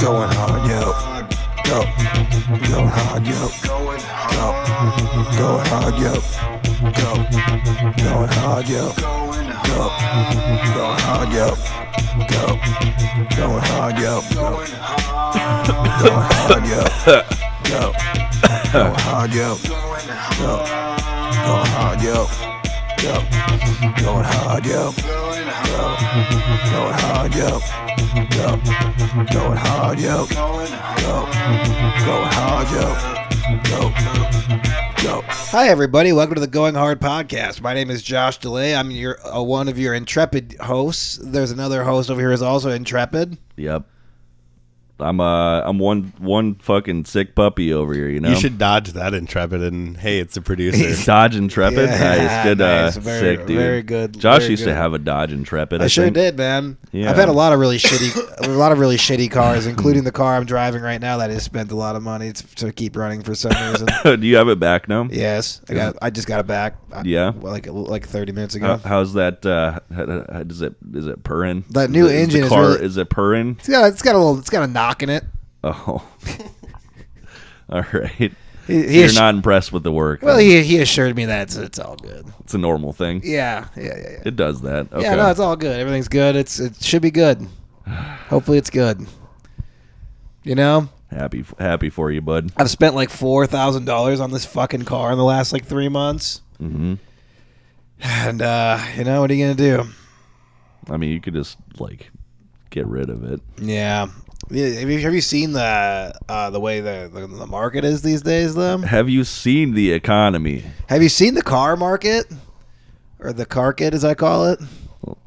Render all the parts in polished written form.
Going hard, yo. Go. Going hard, yo. Go. Going hard, yo. Go. Going hard, yo. Go. Going hard, yo. Go. Going hard, yo. Going hard, yo. Go. Going hard, yo. Go. Going hard, yo. Go. Going hard, yo. Go. Going hard, yo. Go. Going hard, yo. Go. Going hard, yo. Go. Go. Hi, everybody. Welcome to the Going Hard podcast. My name is Josh DeLay. I'm one of your intrepid hosts. There's another host over here who's also intrepid. Yep. I'm one fucking sick puppy over here, you know? You should dodge that intrepid and, hey, it's a producer. Dodge Intrepid? Yeah, nice. Good, nice. sick, dude. Very good. Josh very used good. to have a Dodge Intrepid, I sure think. did, man. Yeah. I've had a lot of really shitty cars, including the car I'm driving right now that I spent a lot of money to keep running for some reason. Do you have it back now? Yes, I just got it back. Yeah, like 30 minutes ago. How's that? Is it purring? That new engine is really. Is it purring? It's got a knock in it. Oh, all right. You're not impressed with the work. Well, he assured me that it's all good. It's a normal thing. Yeah. It does that. Okay. Yeah, no, it's all good. Everything's good. It should be good. Hopefully, it's good. You know. Happy for you, bud. I've spent like $4,000 on this fucking car in the last like 3 months. Mm-hmm. And what are you gonna do? I mean, you could just like get rid of it. Yeah. Have you seen the way the market is these days, though? Have you seen the economy? Have you seen the car market, or the carket, as I call it?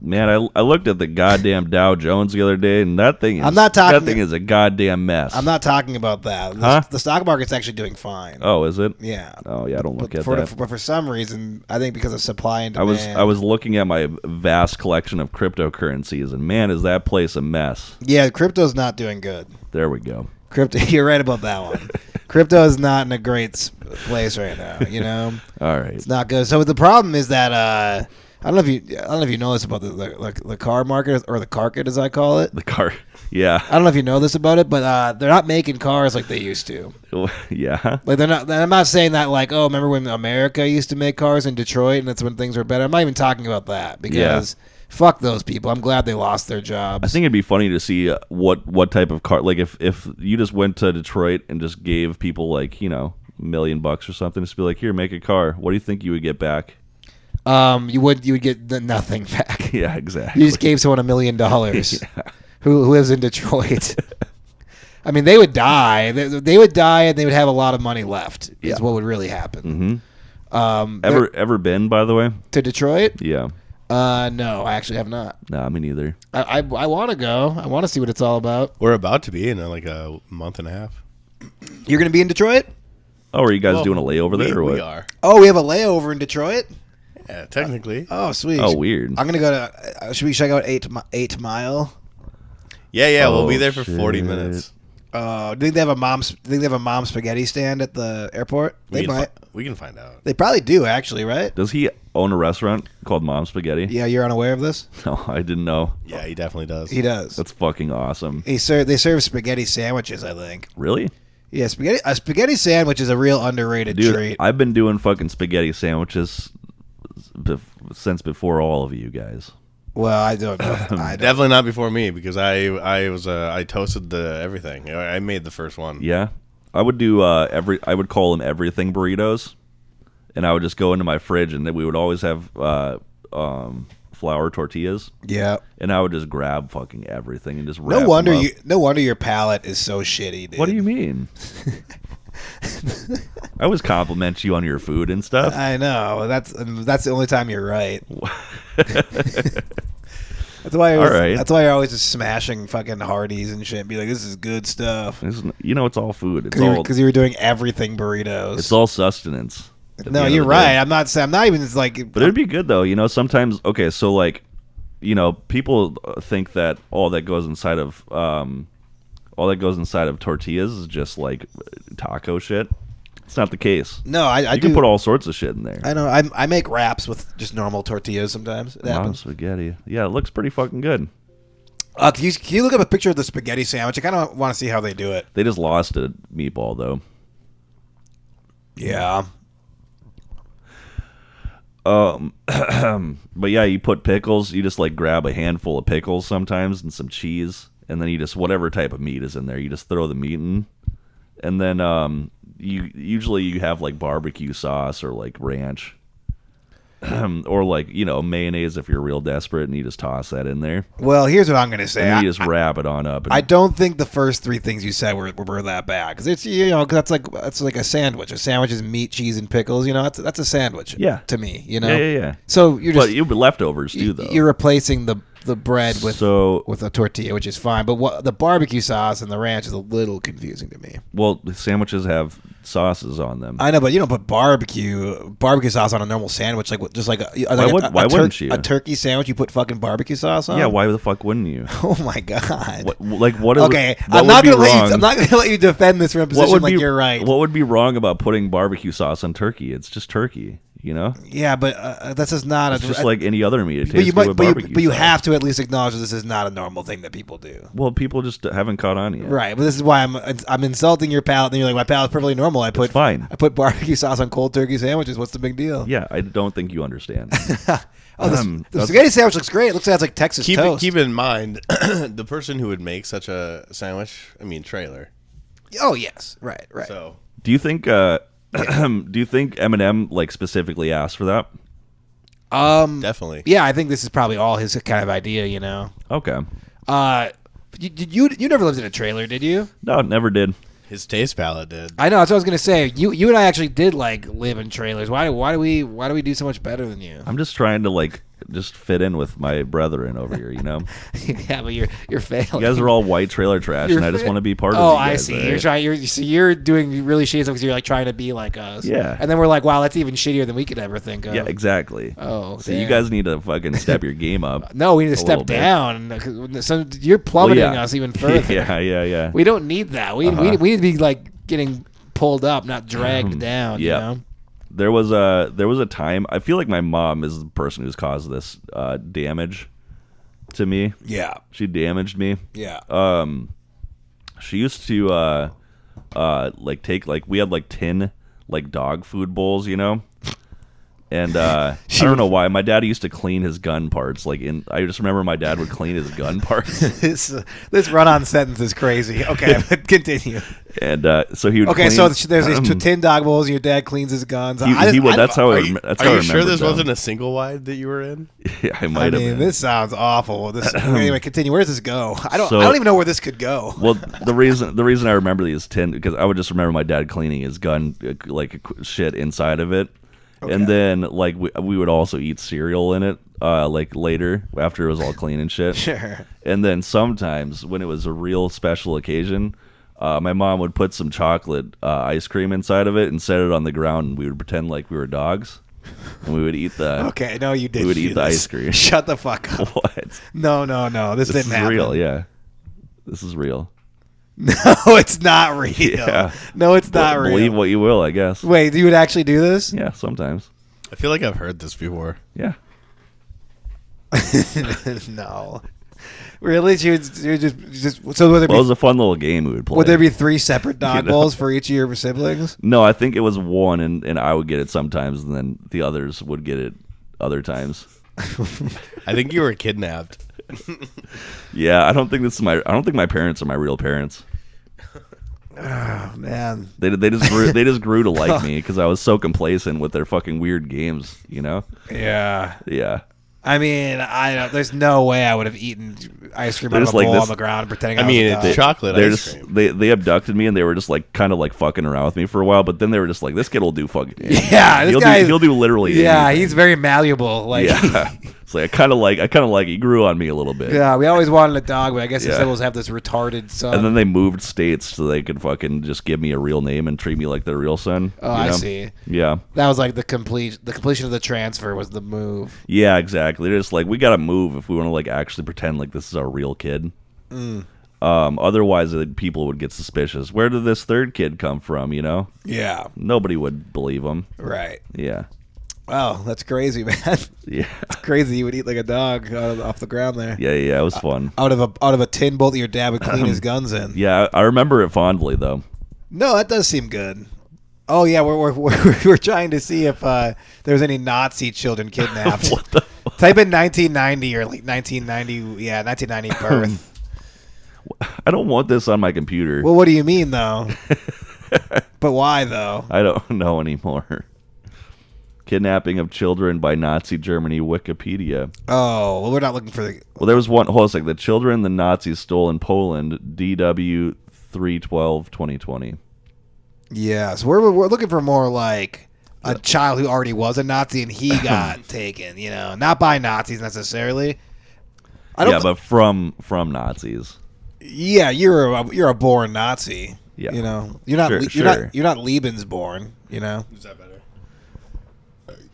Man, I looked at the goddamn Dow Jones the other day, and that thing is a goddamn mess. I'm not talking about that. The stock market's actually doing fine. Oh, is it? Yeah. Oh, yeah. I don't look at that. But for some reason, I think because of supply and demand. I was looking at my vast collection of cryptocurrencies, and man, is that place a mess. Yeah, crypto's not doing good. There we go. Crypto, you're right about that one. Crypto is not in a great place right now. You know. All right. It's not good. So the problem is that. I don't know if you know this about the car market, or the carket, as I call it. The car, yeah. I don't know if you know this about it, but they're not making cars like they used to. Yeah. Like they're not. I'm not saying that like, oh, remember when America used to make cars in Detroit and that's when things were better. I'm not even talking about that because fuck those people. I'm glad they lost their jobs. I think it'd be funny to see what type of car. Like if you just went to Detroit and just gave people like $1 million or something, just be like, here, make a car. What do you think you would get back? You would get nothing back. Yeah, exactly. You just gave someone $1 million who lives in Detroit. I mean, they would die. They would die, and they would have a lot of money left. Is what would really happen. Mm-hmm. Ever been, by the way, to Detroit? Yeah. No, I actually have not. Nah, me neither. I want to go. I want to see what it's all about. We're about to be in like a month and a half. You're going to be in Detroit? Oh, are you guys doing a layover there or what? We are. Oh, we have a layover in Detroit? Yeah, technically. Oh, sweet. Oh, weird. I'm gonna go to. Should we check out 8 Mile? Yeah. Oh, We'll be there for shit. 40 minutes. Do you think they have a mom spaghetti stand at the airport? They might. We can find out. They probably do, actually, right? Does he own a restaurant called Mom Spaghetti? Yeah, you're unaware of this? No, I didn't know. Yeah, he definitely does. He does. That's fucking awesome. They serve spaghetti sandwiches, I think. Really? Yeah, a spaghetti sandwich is a real underrated treat. I've been doing fucking spaghetti sandwiches since before all of you guys. Well, I don't know. Definitely not before me because I toasted everything. I made the first one. Yeah, I would do I would call them everything burritos, and I would just go into my fridge, and then we would always have flour tortillas. Yeah, and I would just grab fucking everything and just wrap no wonder them up. No wonder your palate is so shitty, dude. What do you mean? I always compliment you on your food and stuff. I know. That's the only time you're right. That's why you're always just smashing fucking Hardee's and shit. And be like, this is good stuff. It's all food. It's because you were doing everything burritos. It's all sustenance. No, you're right. I'm not even like. But it'd be good though. Sometimes. Okay, so like, people think that all that goes inside of tortillas is just like taco shit. It's not the case. No, I You do can put all sorts of shit in there. I know. I make wraps with just normal tortillas sometimes. It Mom happens. spaghetti. Yeah, it looks pretty fucking good. Can you look up a picture of the spaghetti sandwich? I kind of want to see how they do it. They just lost a meatball though. Yeah. But yeah, you put pickles. You just like grab a handful of pickles sometimes and some cheese, and then you just whatever type of meat is in there. You just throw the meat in, and then you have like barbecue sauce or like ranch, or like mayonnaise if you're real desperate, and you just toss that in there. Well, here's what I'm gonna say. And you just wrap it on up. And I don't think the first three things you said were that bad because it's 'cause that's like a sandwich. A sandwich is meat, cheese, and pickles. That's a sandwich. Yeah. To me, Yeah. So you're just But you leftovers too, though. you're replacing the bread with So- a tortilla, which is fine. But what the barbecue sauce and the ranch is a little confusing to me. Well, the sandwiches have sauces on them. I know, but you don't put barbecue sauce on a normal sandwich like Why wouldn't you? A turkey sandwich, you put fucking barbecue sauce on? Yeah, why the fuck wouldn't you? Oh my god. What? Okay, what I'm not would gonna be let wrong? you. I'm not gonna let you defend this from a position like you're right. What would be wrong about putting barbecue sauce on turkey? It's just turkey, Yeah, but that's just not. It's just like any other meat. It But tastes you, good with barbecue but you sauce. have to at least acknowledge that this is not a normal thing that people do. Well, people just haven't caught on yet. Right, but this is why I'm insulting your palate. And you're like, my palate's perfectly normal. I put fine. I put barbecue sauce on cold turkey sandwiches. What's the big deal? Yeah, I don't think you understand. The spaghetti sandwich looks great. It looks like it's like Texas toast. Keep in mind, the person who would make such a sandwich, trailer. Oh yes, right. So Do you think? Do you think Eminem like specifically asked for that? definitely. Yeah, I think this is probably all his kind of idea. Okay. You never lived in a trailer, did you? No, never did. His taste palette did. I know. That's what I was gonna say. You and I actually did like live in trailers. Why do we do so much better than you? I'm just trying to just fit in with my brethren over here. Yeah, but you're failing. You guys are all white trailer trash, and I just want to be part of it. Oh, I see. You're trying. You're doing really shitty stuff because you're like trying to be like us. Yeah. And then we're like, wow, that's even shittier than we could ever think of. Yeah, exactly. Oh, so you damn. guys need to fucking step your game up. No, we need to a step little bit. down. So you're plummeting Well, yeah. us even further. Yeah. We don't need that. We need to be like getting pulled up, not dragged down. Yeah. There was a time. I feel like my mom is the person who's caused this damage to me. Yeah. She damaged me. Yeah. She used to take we had tin dog food bowls, And I don't know why. My dad used to clean his gun parts. I just remember my dad would clean his gun parts. this run-on sentence is crazy. Okay, but continue. And so he would. Okay, clean, so there's these two tin dog bowls. Your dad cleans his guns. He would. That's how I. Are That's how I you sure remembered this them. wasn't a single wide that you were in? Yeah, I might have been. This sounds awful. Anyway, continue. Where does this go? I don't So- even know where this could go. Well, the reason I remember these tin because I would just remember my dad cleaning his gun shit inside of it. Okay. And then we would also eat cereal in it later after it was all clean and shit. Sure. And then sometimes when it was a real special occasion, my mom would put some chocolate ice cream inside of it and set it on the ground, and we would pretend like we were dogs, and we would eat the. Okay, no, you didn't. We would do eat the this. ice cream. Shut the fuck up. What? No. This This didn't is happen. real. Yeah, this is real. No, it's not real. Yeah. No, it's not real. Believe what you will, I guess. Wait, you would actually do this? Yeah, sometimes. I feel like I've heard this before. Yeah. No. Really? You're just so would there Well, it was be, a fun little game we would play. would there be 3 separate dog You know? bowls for each of your siblings? No, I think it was one, and I would get it sometimes, and then the others would get it other times. I think you were kidnapped. Yeah, I don't think my parents are my real parents. Oh, man. They just grew to like me because I was so complacent with their fucking weird games, Yeah. Yeah. I mean, there's no way I would have eaten ice cream They're out of just a like bowl this- on the ground pretending I I mean, was a it's dog. chocolate They're ice just cream. they abducted me and they were just kind of fucking around with me for a while, but then they were just like, this kid will do fucking Yeah, this guy he'll do literally Yeah, anything. he's very malleable. Like, Yeah. It's like I kind of like he grew on me a little bit. yeah, we always wanted a dog, but I guess his Yeah. siblings have this retarded son. And then they moved states so they could fucking just give me a real name and treat me like their real son. Oh, I see. Yeah. That was like the completion of the transfer was the move. Yeah, exactly. They're just like, we gotta move if we want to actually pretend like this is our real kid. Otherwise, people would get suspicious. Where did this third kid come from? You know, Yeah. nobody would believe him. Right. Yeah. Wow, that's crazy, man. Yeah. It's crazy. You would eat like a dog off the ground there. Yeah. It was fun. Out of a tin bowl that your dad would clean his guns in. Yeah, I remember it fondly though. No, that does seem good. Oh yeah, we're trying to see if there's any Nazi children kidnapped. What the fuck? Type in 1990 or like 1990. Yeah, 1990 birth. I don't want this on my computer. Well, what do you mean though? But why though? I don't know anymore. Kidnapping of children by Nazi Germany Wikipedia. Oh, well, we're not looking for the. Well, there was one. Hold on a second. The children the Nazis stole in Poland. DW 3/12/2020. Yeah, so we're looking for more like a child who already was a Nazi and he got taken. You know, not by Nazis necessarily. But from Nazis. Yeah, you're a born Nazi. Yeah. You know, you're not Sure. you're not Lebensborn. You know. Is that better?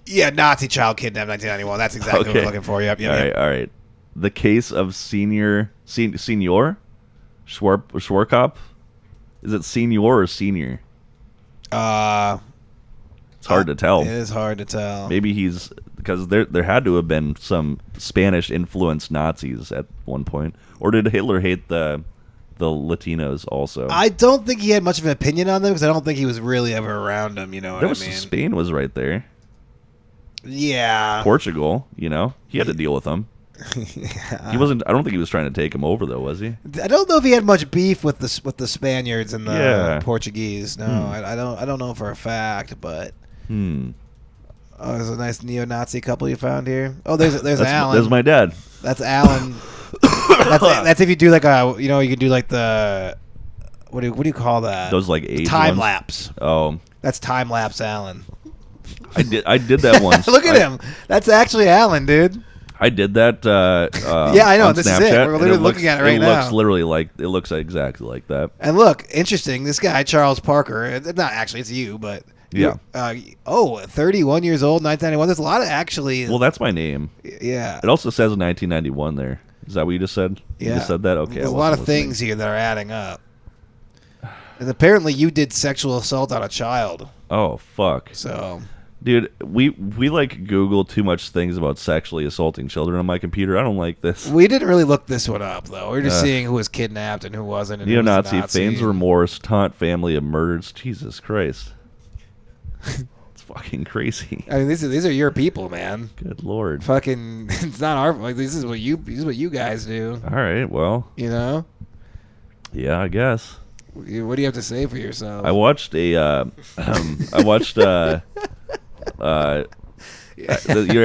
Yeah, Nazi child kidnapped 1991. That's exactly what we're looking for. Yep. All right. The case of Senior Schwarkop. Is it senior or senior? It's hard to tell. It is hard to tell. Maybe he's because there had to have been some Spanish influenced Nazis at one point, or did Hitler hate the Latinos also? I don't think he had much of an opinion on them because I don't think he was really ever around them. You know what I mean? Spain was right there. Yeah. Portugal, you know, he had to deal with them. Yeah. He wasn't. I don't think he was trying to take him over though, was he? I don't know if he had much beef with the Spaniards and the Yeah. Portuguese. No, I don't know for a fact, but Oh, there's a nice neo-Nazi couple you found here. Oh, there's Alan. There's my dad. That's Alan. that's if you do like you can do like the what do you call that? Those like age time ones? lapse. Oh, That's time lapse Alan. I did that once. Look at him. That's actually Alan, dude. I did that. Yeah, I know. on This is Snapchat, it. We're and literally looking at it right now. It looks literally like it looks exactly like that. And look, interesting. This guy Charles Parker. It's not actually. It's you, but Yeah. 31 years old, 1991. There's a lot of actually. Well, that's my name. Yeah. It also says 1991 there. Is that what you just said? Yeah. You just said that? Okay. There's I a lot of wasn't listening. things here that are adding up. And apparently, you did sexual assault on a child. Oh fuck, So. dude, we like Google too much things about sexually assaulting children on my computer. I don't like this. We didn't really look this one up, though. We're just seeing who was kidnapped and who wasn't. And who was Neo-Nazi Nazi. feigns remorse, taunt family of murders. Jesus Christ, it's fucking crazy. I mean, these are your people, man. Good lord. Fucking, it's not our. Like, this is what you guys do. All right, well, You know. yeah, I guess. What do you have to say for yourself? I watched you're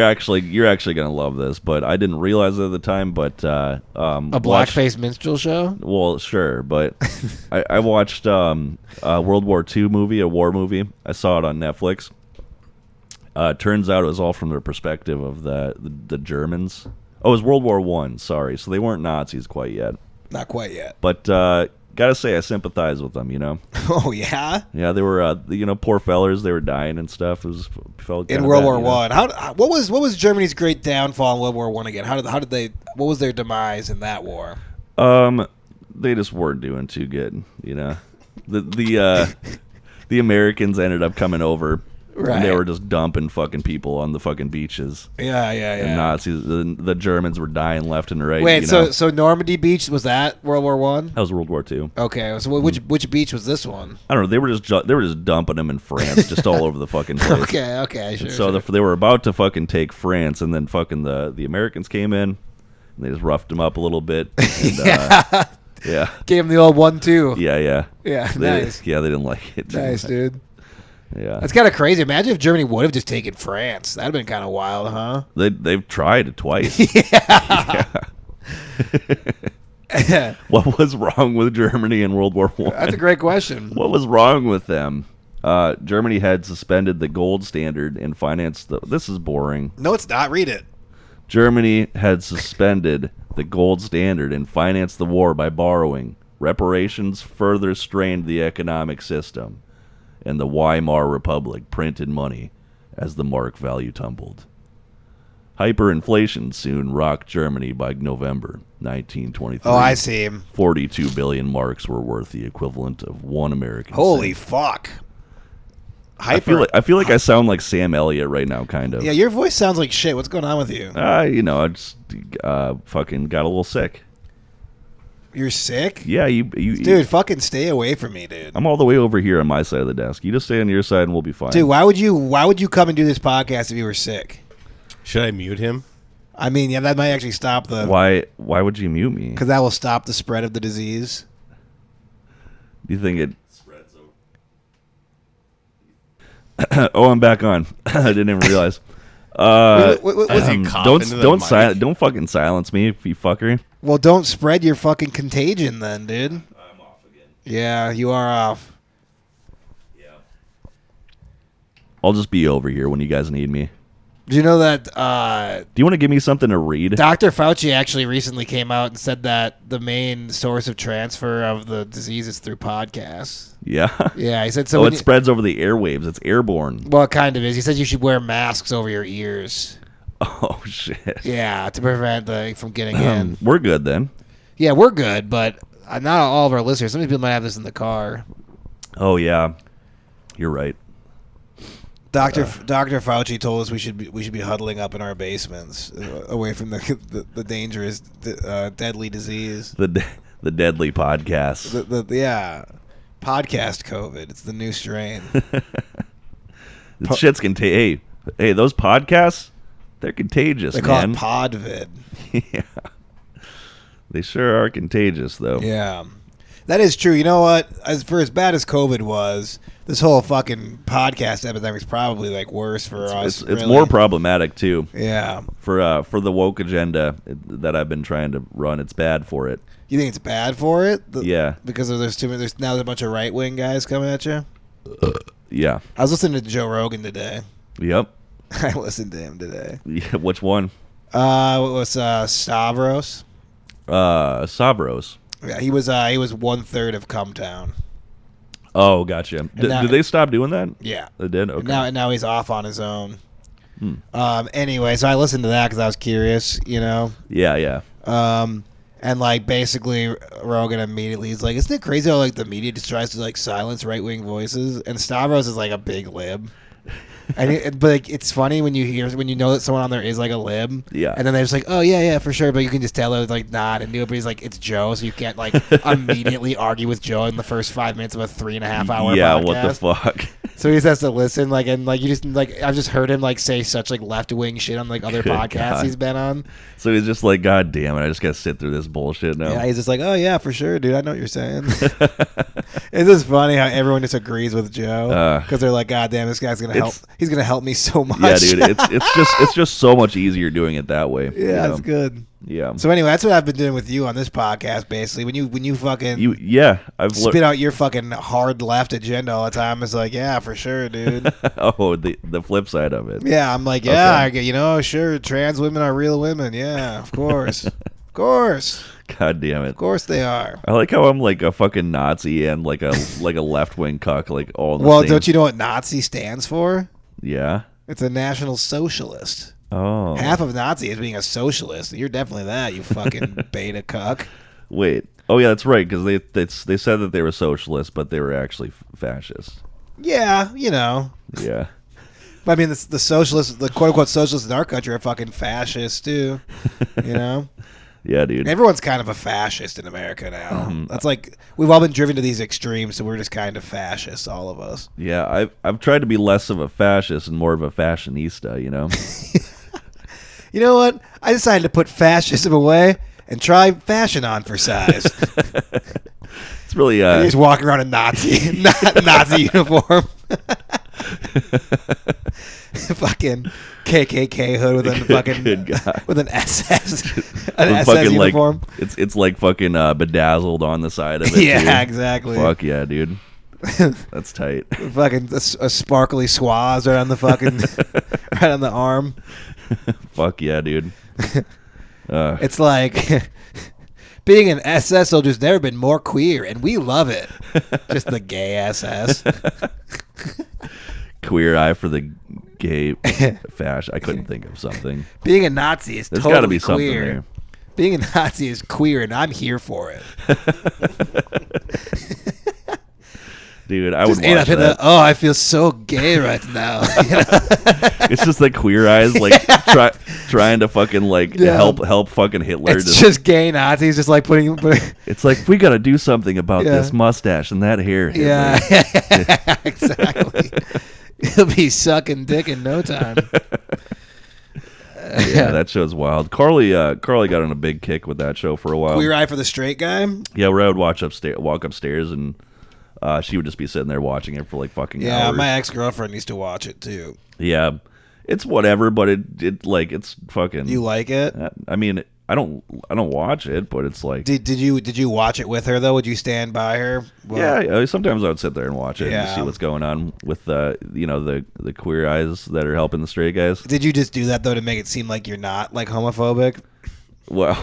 actually gonna love this, but I didn't realize it at the time. But a blackface minstrel show. Well, sure, but I watched World War II movie, a war movie. I saw it on Netflix. Turns out it was all from the perspective of the Germans. Oh, it was World War I. Sorry, so they weren't Nazis quite yet. Not quite yet. But gotta say, I sympathize with them. You know. Oh yeah. Yeah, they were poor fellers. They were dying and stuff. Felt In kinda World bad, War you know? One, what was Germany's great downfall in World War One again? How did they? What was their demise in that war? They just weren't doing too good. You know, the Americans ended up coming over. Right. And they were just dumping fucking people on the fucking beaches. Yeah. And Nazis, the Germans were dying left and right. Wait, you know? so Normandy Beach, was that World War One? That was World War II. Okay, so which beach was this one? I don't know. They were just dumping them in France, just all over the fucking place. Okay, sure. So they were about to fucking take France, and then fucking the Americans came in, and they just roughed them up a little bit. And, yeah. Gave him the old 1-2. Yeah. Nice. They didn't like it. Nice, dude. Yeah. That's kind of crazy. Imagine if Germany would have just taken France. That'd have been kind of wild, huh? They've tried it twice. Yeah. What was wrong with Germany in World War I? That's a great question. What was wrong with them? Germany had suspended the gold standard and financed this is boring. No, it's not. Read it. Germany had suspended the gold standard and financed the war by borrowing. Reparations further strained the economic system, and the Weimar Republic printed money as the mark value tumbled. Hyperinflation soon rocked Germany by November 1923. Oh, I see him. 42 billion marks were worth the equivalent of one American Holy cent. fuck. I feel like I sound like Sam Elliott right now, kind of. Yeah, your voice sounds like shit. What's going on with you? I just fucking got a little sick. You're sick? Yeah, you Dude, fucking stay away from me, dude. I'm all the way over here on my side of the desk. You just stay on your side and we'll be fine. Dude, why would you come and do this podcast if you were sick? Should I mute him? I mean, yeah, that might actually stop the... Why would you mute me? Because that will stop the spread of the disease. Do you think it spreads over? Oh, I'm back on. I didn't even realize. As you cough into the mic. Don't fucking silence me, you fucker. Well, don't spread your fucking contagion then, dude. I'm off again. Yeah, you are off. Yeah. I'll just be over here when you guys need me. Do you know that Do you want to give me something to read? Dr. Fauci actually recently came out and said that the main source of transfer of the disease is through podcasts? Yeah. Yeah, he said so. Oh, it spreads over the airwaves. It's airborne. Well, it kind of is. He said you should wear masks over your ears. Oh, shit. Yeah, to prevent from getting in. We're good then. Yeah, we're good, but not all of our listeners. Some people might have this in the car. Oh, yeah. You're right. Dr. Fauci told us we should be huddling up in our basements, away from the dangerous, deadly disease. The deadly podcast. Podcast COVID. It's the new strain. This shit's contagious. Hey, those podcasts, they're contagious, They call man. it Podvid. Yeah. They sure are contagious, though. Yeah, that is true. You know what? As bad as COVID was, this whole fucking podcast epidemic is probably like worse for us. It's really. more problematic too. Yeah. For the woke agenda that I've been trying to run, it's bad for it. You think it's bad for it? Yeah. Because there's too many. There's now a bunch of right wing guys coming at you. Yeah. I was listening to Joe Rogan today. Yep. I listened to him today. Yeah, which one? It was Stavros. Sabros. Yeah, he was 1/3 of Cumtown. Oh, gotcha. Did they stop doing that? Yeah, They did? Okay. And now he's off on his own. Anyway, so I listened to that because I was curious, you know. Yeah. And like basically Rogan immediately he's like, isn't it crazy how like the media just tries to like silence right wing voices? And Stavros is like a big lib. But like, it's funny when you know that someone on there is like a lib, Yeah. and then they're just like, oh yeah, for sure, but you can just tell it like nod and do it. But he's like, it's Joe, so you can't like immediately argue with Joe in the first 5 minutes of a 3.5 hour Yeah, podcast. what the fuck? So he just has to listen, like, and like you just like I've just heard him like say such like left wing shit on like other Good podcasts God. he's been on. So he's just like, God damn it, I just gotta sit through this bullshit now. Yeah, he's just like, oh yeah, for sure, dude, I know what you're saying. It's just funny how everyone just agrees with Joe because they're like, God damn, this guy's gonna help. He's gonna help me so much. Yeah, dude, it's just so much easier doing it that way. Yeah, it's good. Yeah. So anyway, that's what I've been doing with you on this podcast, basically. When you fucking I've spit out your fucking hard left agenda all the time, it's like, yeah, for sure, dude. Oh, the flip side of it. Yeah, I'm like, yeah, I get, sure, trans women are real women. Yeah, of course, of course, God damn it. of course they are. I like how I'm like a fucking Nazi and like a left wing cuck, like all. In the Well, same. don't you know what Nazi stands for? Yeah. It's a National Socialist. Oh. Half of Nazi is being a socialist. You're definitely that, you fucking beta cuck. Wait. Oh yeah, that's right. Because they said that they were socialists, but they were actually fascists. Yeah, Yeah. But I mean, the socialists, the quote unquote socialists in our country are fucking fascists too. Yeah, dude. Everyone's kind of a fascist in America now. That's like we've all been driven to these extremes, so we're just kind of fascists, all of us. Yeah, I've tried to be less of a fascist and more of a fashionista. You know what? I decided to put fascism away and try fashion on for size. It's really He's walking around in Nazi uniform. Fucking KKK hood with a fucking with an SS fucking uniform. Like it's like fucking bedazzled on the side of it. Yeah, too. exactly. Fuck yeah, dude. That's tight. Fucking a sparkly swaz right on the fucking right on the arm. Fuck yeah, dude. It's like being an SS soldier's never been more queer, and we love it. Just the gay SS. Queer eye for the gay fashion. I couldn't think of something. Being a Nazi is There's totally got to be something queer. there. Being a Nazi is queer, and I'm here for it. Dude, I would Just ate watch up in that. the, I feel so gay right now. It's just like Queer Eyes, like trying to fucking like Yeah. help fucking Hitler. It's just gay Nazis, just like putting It's like we got to do something about Yeah. this mustache and that hair. Hitler. yeah, exactly. He'll be sucking dick in no time. Yeah, that show's wild. Carly got on a big kick with that show for a while. Queer Eye for the Straight Guy. Yeah, where I would walk upstairs, and she would just be sitting there watching it for like fucking Yeah, hours. my ex-girlfriend used to watch it too. Yeah, it's whatever, but it's fucking. You like it? I mean, I don't watch it, but it's like. Did you watch it with her though? Would you stand by her? Yeah, sometimes I would sit there and watch it and Yeah. see what's going on with the Queer Eyes that are helping the straight guys. Did you just do that though to make it seem like you're not like homophobic? Well,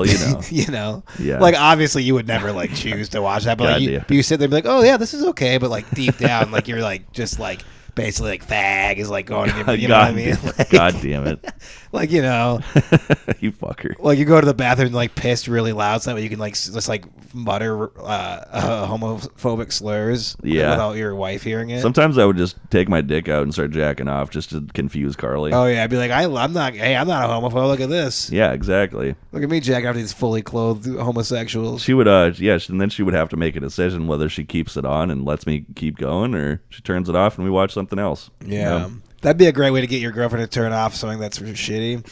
you know. You know, Yeah. like obviously you would never like choose to watch that, but like, God, you sit there and be like, oh yeah, this is okay, but like deep down, like you're like just like basically like fag is like going in your, you know what I mean? Like, God damn it. like you know, You fucker. like you go to the bathroom and like piss really loud so that way you can like just like mutter homophobic slurs Yeah. without your wife hearing it. Sometimes I would just take my dick out and start jacking off just to confuse Carly. Oh yeah, I'd be like, I'm not a homophobe. Look at this. Yeah, exactly. Look at me jacking off these fully clothed homosexuals. She would, and then she would have to make a decision whether she keeps it on and lets me keep going, or she turns it off and we watch something else. Yeah, You know? that'd be a great way to get your girlfriend to turn off something that's shitty.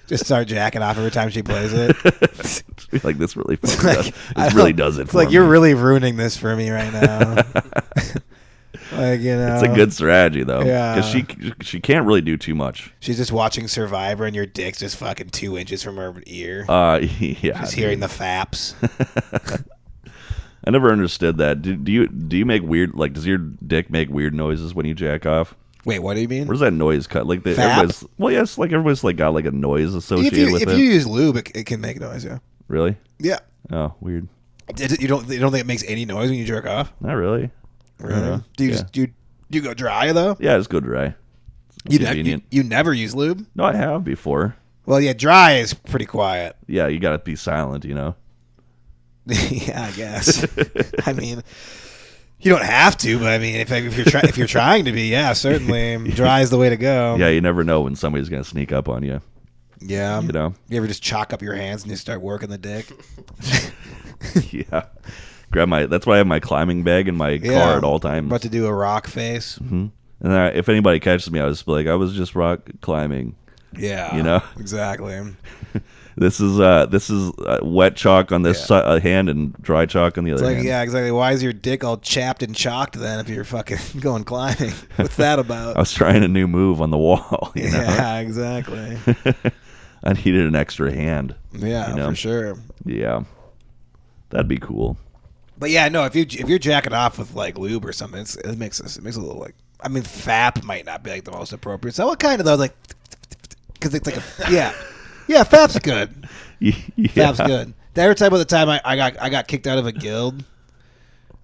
Just start jacking off every time she plays it. Just be like, this really, fucking Like, does, I this really don't- does it It's for like me. you're really ruining this for me right now. Like you know, It's a good strategy though, Yeah. because she can't really do too much. she's just watching Survivor and your dick's just fucking 2 inches from her ear. Yeah, Just hearing the faps. I never understood that. Do you make weird, like, does your dick make weird noises when you jack off? Wait, what do you mean? Where's that noise cut? Like Fap? everybody's, well, yes, like everybody's like got like a noise associated with If it. you use lube, it can make noise. Yeah. Really? Yeah. Oh, weird. You don't think it makes any noise when you jerk off? Not really. Really? Do you Yeah. just do you go dry though? Yeah, just go dry. You Convenient. you never use lube? No, I have before. Well, yeah, dry is pretty quiet. Yeah, you gotta be silent, you know. Yeah, I guess. I mean, you don't have to, but I mean, if you're trying to be, yeah, certainly dry is the way to go. Yeah, you never know when somebody's gonna sneak up on you. Yeah. You know. You ever just chalk up your hands and you start working the dick? Yeah. Grab my. That's why I have my climbing bag in my car at all times. About to do a rock face. And if anybody catches me, I was like, I was just rock climbing. Yeah. You know? Exactly. This is wet chalk on this hand and dry chalk on the It's other like, hand. yeah, exactly. Why is your dick all chapped and chalked then if you're fucking going climbing? What's that about? I was trying a new move on the wall. You know? Yeah, exactly. I needed an extra hand. Yeah, You know? for sure. Yeah, that'd be cool. But yeah, no, if you're jacking off with like lube or something, it makes a little like. I mean, fap might not be like the most appropriate. So what kind of though, like, because it's like yeah, fap's good. Yeah. Fap's good. Did I ever tell you about the time I got kicked out of a guild?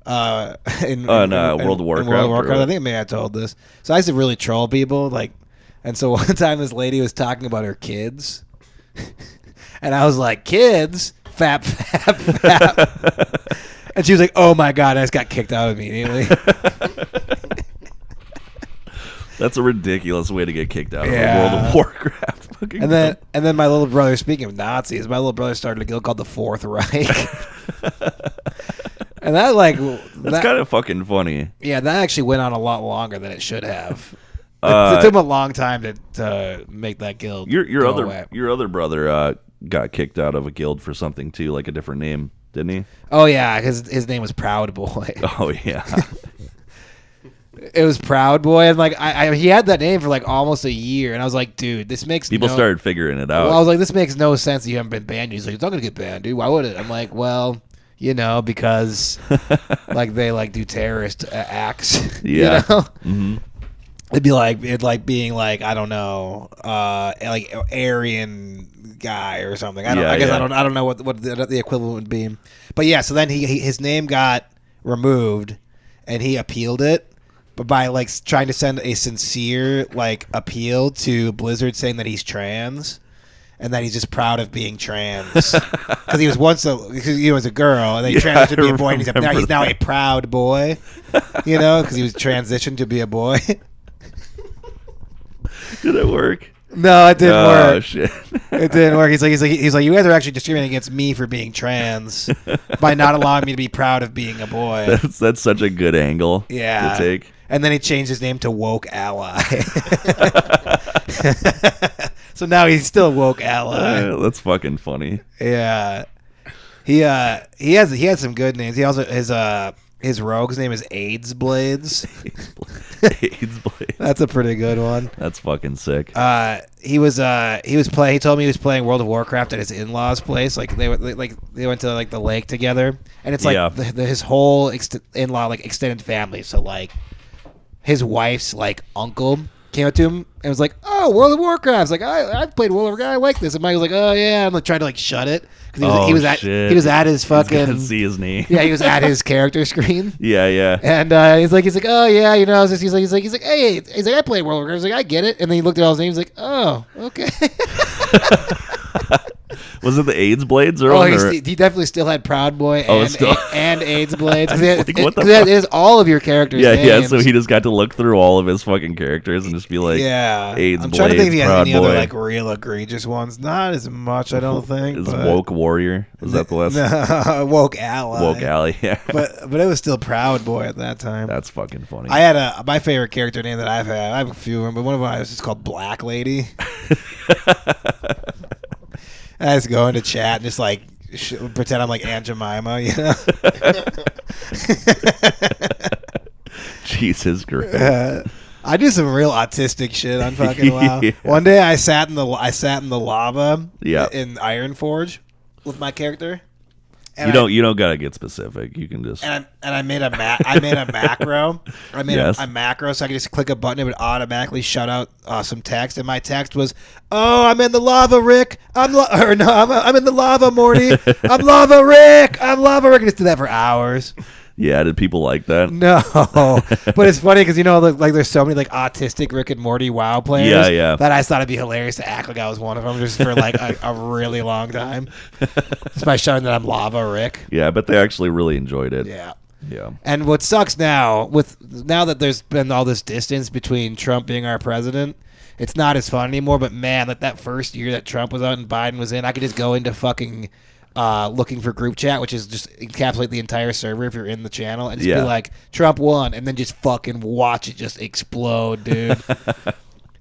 In World of in World Warcraft, of Warcraft. or- I think maybe I told this. So I used to really troll people, like, and so one time this lady was talking about her kids, and I was like, "Kids, fap." And she was like, "Oh my god!" I just got kicked out immediately. That's a ridiculous way to get kicked out of Yeah. World of Warcraft. Fucking And then my little brother, speaking of Nazis, my little brother started a guild called the Fourth Reich. And that that's kind of fucking funny. yeah, that actually went on a lot longer than it should have. Uh, it took him a long time to make that guild. Your go other away. your other brother got kicked out of a guild for something too, like a different name, didn't he? Oh yeah, because his name was Proud Boy. Oh yeah. It was Proud Boy, and like he had that name for like almost a year, and I was like, dude, this makes People started figuring it out. Well, I was like, this makes no sense that you haven't been banned. He's like, it's not gonna get banned, dude. Why would it? I'm like, well, you know, because like they like do terrorist acts. Yeah. You know? Mm-hmm. It'd like being like, I don't know, like Aryan guy or something. I don't know what the equivalent would be. But yeah, so then his name got removed, and he appealed it. but by like trying to send a sincere like appeal to Blizzard, saying that he's trans. And that he's just proud of being trans because he was once because he was a girl and then he transitioned to be a boy and he's now a proud boy, you know, because he was transitioned to be a boy. Did it work? No, it didn't work. Oh shit! It didn't work. He's like, you guys are actually discriminating against me for being trans by not allowing me to be proud of being a boy. That's such a good angle. To take. And then he changed his name to Woke Ally. So now he's still Woke Ally. That's fucking funny. Yeah, he had some good names. He also his rogue's name is AIDS Blades. AIDS Blades. That's a pretty good one. That's fucking sick. He told me he was playing World of Warcraft at his in-laws' place. Like they went to like the lake together, and it's like his whole in-law like extended family. So like his wife's like uncle came up to him and was like, "Oh, World of Warcraft." Like I've played World of Warcraft. I like this. And Mike was like, "Oh yeah," and like trying to like shut it because he was at his fucking see his name. Yeah, he was at his character screen. Yeah. And he's like, "Oh yeah, you know." He's like, "Hey," he's like, "I played World of Warcraft." He's like, "I get it." And then he looked at all his names, like, "Oh, okay." Was it the AIDS Blades or? He definitely still had Proud Boy and AIDS Blades. What the fuck? It is all of your characters' names. Yeah. So he just got to look through all of his fucking characters and just be like, AIDS I'm Blades, trying to think if he has any Proud other Boy. like real egregious ones. Not as much, I don't think. Is Woke Warrior? Was that the last? No, Woke Ally. Woke Ally. Yeah. But it was still Proud Boy at that time. That's fucking funny. I had my favorite character name that I've had. I have a few of them, but one of them was just called Black Lady. I just go into chat and just like pretend I'm like Aunt Jemima, you know. Jesus Christ. I do some real autistic shit on fucking WoW. Yeah. One day I sat in the lava in Iron Forge with my character. And you don't gotta get specific. You can just I made a macro. I made a macro so I could just click a button. It would automatically shut out some text, and my text was, "Oh, I'm in the lava, Rick. I'm in the lava, Morty. I'm lava, Rick. I'm lava, Rick." And just did that for hours. Yeah, did people like that? No, but it's funny because like there's so many like autistic Rick and Morty WoW players. Yeah. That I thought it'd be hilarious to act like I was one of them just for like a really long time, just by showing that I'm Lava Rick. Yeah, but they actually really enjoyed it. Yeah. Yeah. And what sucks now that there's been all this distance between Trump being our president, it's not as fun anymore. But man, that first year that Trump was out and Biden was in, I could just go into fucking. Looking for group chat, which is just encapsulate the entire server if you're in the channel, and just be like, Trump won, and then just fucking watch it just explode, dude.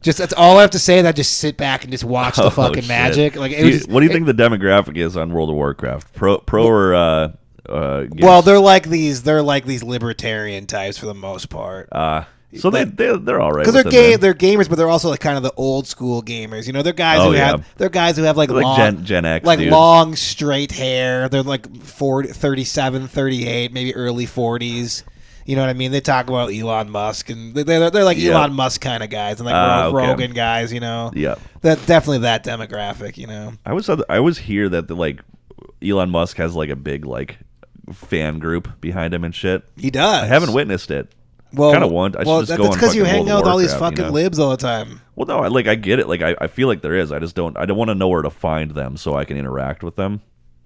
Just that's all I have to say. That just sit back and just watch the fucking magic. Like, what do you think the demographic is on World of Warcraft? Pro or well, they're like these libertarian types for the most part. So they're all right because they're gamers, but they're also like kind of the old school gamers. You know, they're guys who have like long Gen X, like dude. long straight hair. They're like 37, 38, maybe early 40s. You know what I mean? They talk about Elon Musk, and they're like Elon Musk kind of guys, and like Rogan guys. You know, that definitely that demographic. You know, I always hear that like Elon Musk has like a big like fan group behind him and shit. He does. I haven't witnessed it. Well, kind of want. I should just go. That's because you hang out with all these fucking libs all the time. Well, no, I get it. Like I feel like there is. I don't want to know where to find them so I can interact with them.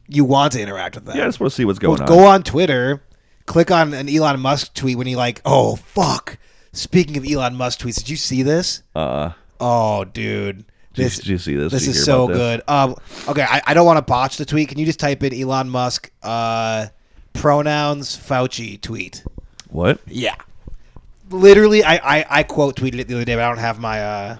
You want to interact with them? Yeah, I just want to see what's going on. Go on Twitter, click on an Elon Musk tweet when he like, oh fuck. Speaking of Elon Musk tweets, did you see this? Oh, dude. Did you see this? This is so good. Okay, I don't want to botch the tweet. Can you just type in Elon Musk pronouns Fauci tweet? What? Yeah. Literally, I quote tweeted it the other day, but I don't have my.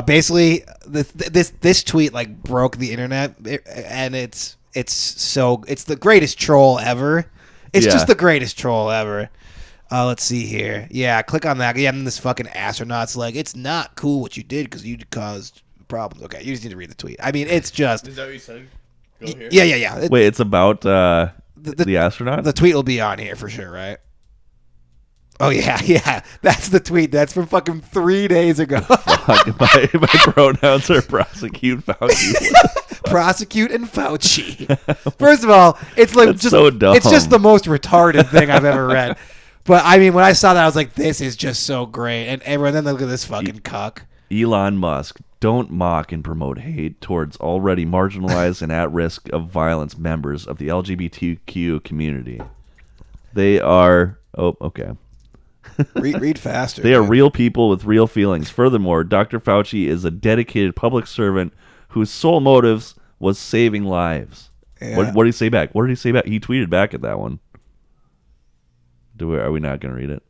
Basically, this tweet like broke the internet, and it's the greatest troll ever. It's just the greatest troll ever. Let's see here. Yeah, click on that. Yeah, and this fucking astronaut's like, it's not cool what you did because you caused problems. Okay, you just need to read the tweet. I mean, it's just. Is that what you said? Go here. Yeah. Wait, it's about the astronaut? The tweet will be on here for sure, right? Oh, yeah. That's the tweet. That's from fucking 3 days ago. my pronouns are prosecute Fauci. Prosecute and Fauci. First of all, it's like just so dumb. It's just the most retarded thing I've ever read. But I mean, when I saw that, I was like, "This is just so great." And everyone, then look at this fucking cuck. Elon Musk, don't mock and promote hate towards already marginalized and at risk of violence members of the LGBTQ community. They are. Oh, okay. Read faster. They are real people with real feelings. Furthermore, Dr. Fauci is a dedicated public servant whose sole motives was saving lives. Yeah. What did he say back? What did he say back? He tweeted back at that one. Are we not going to read it?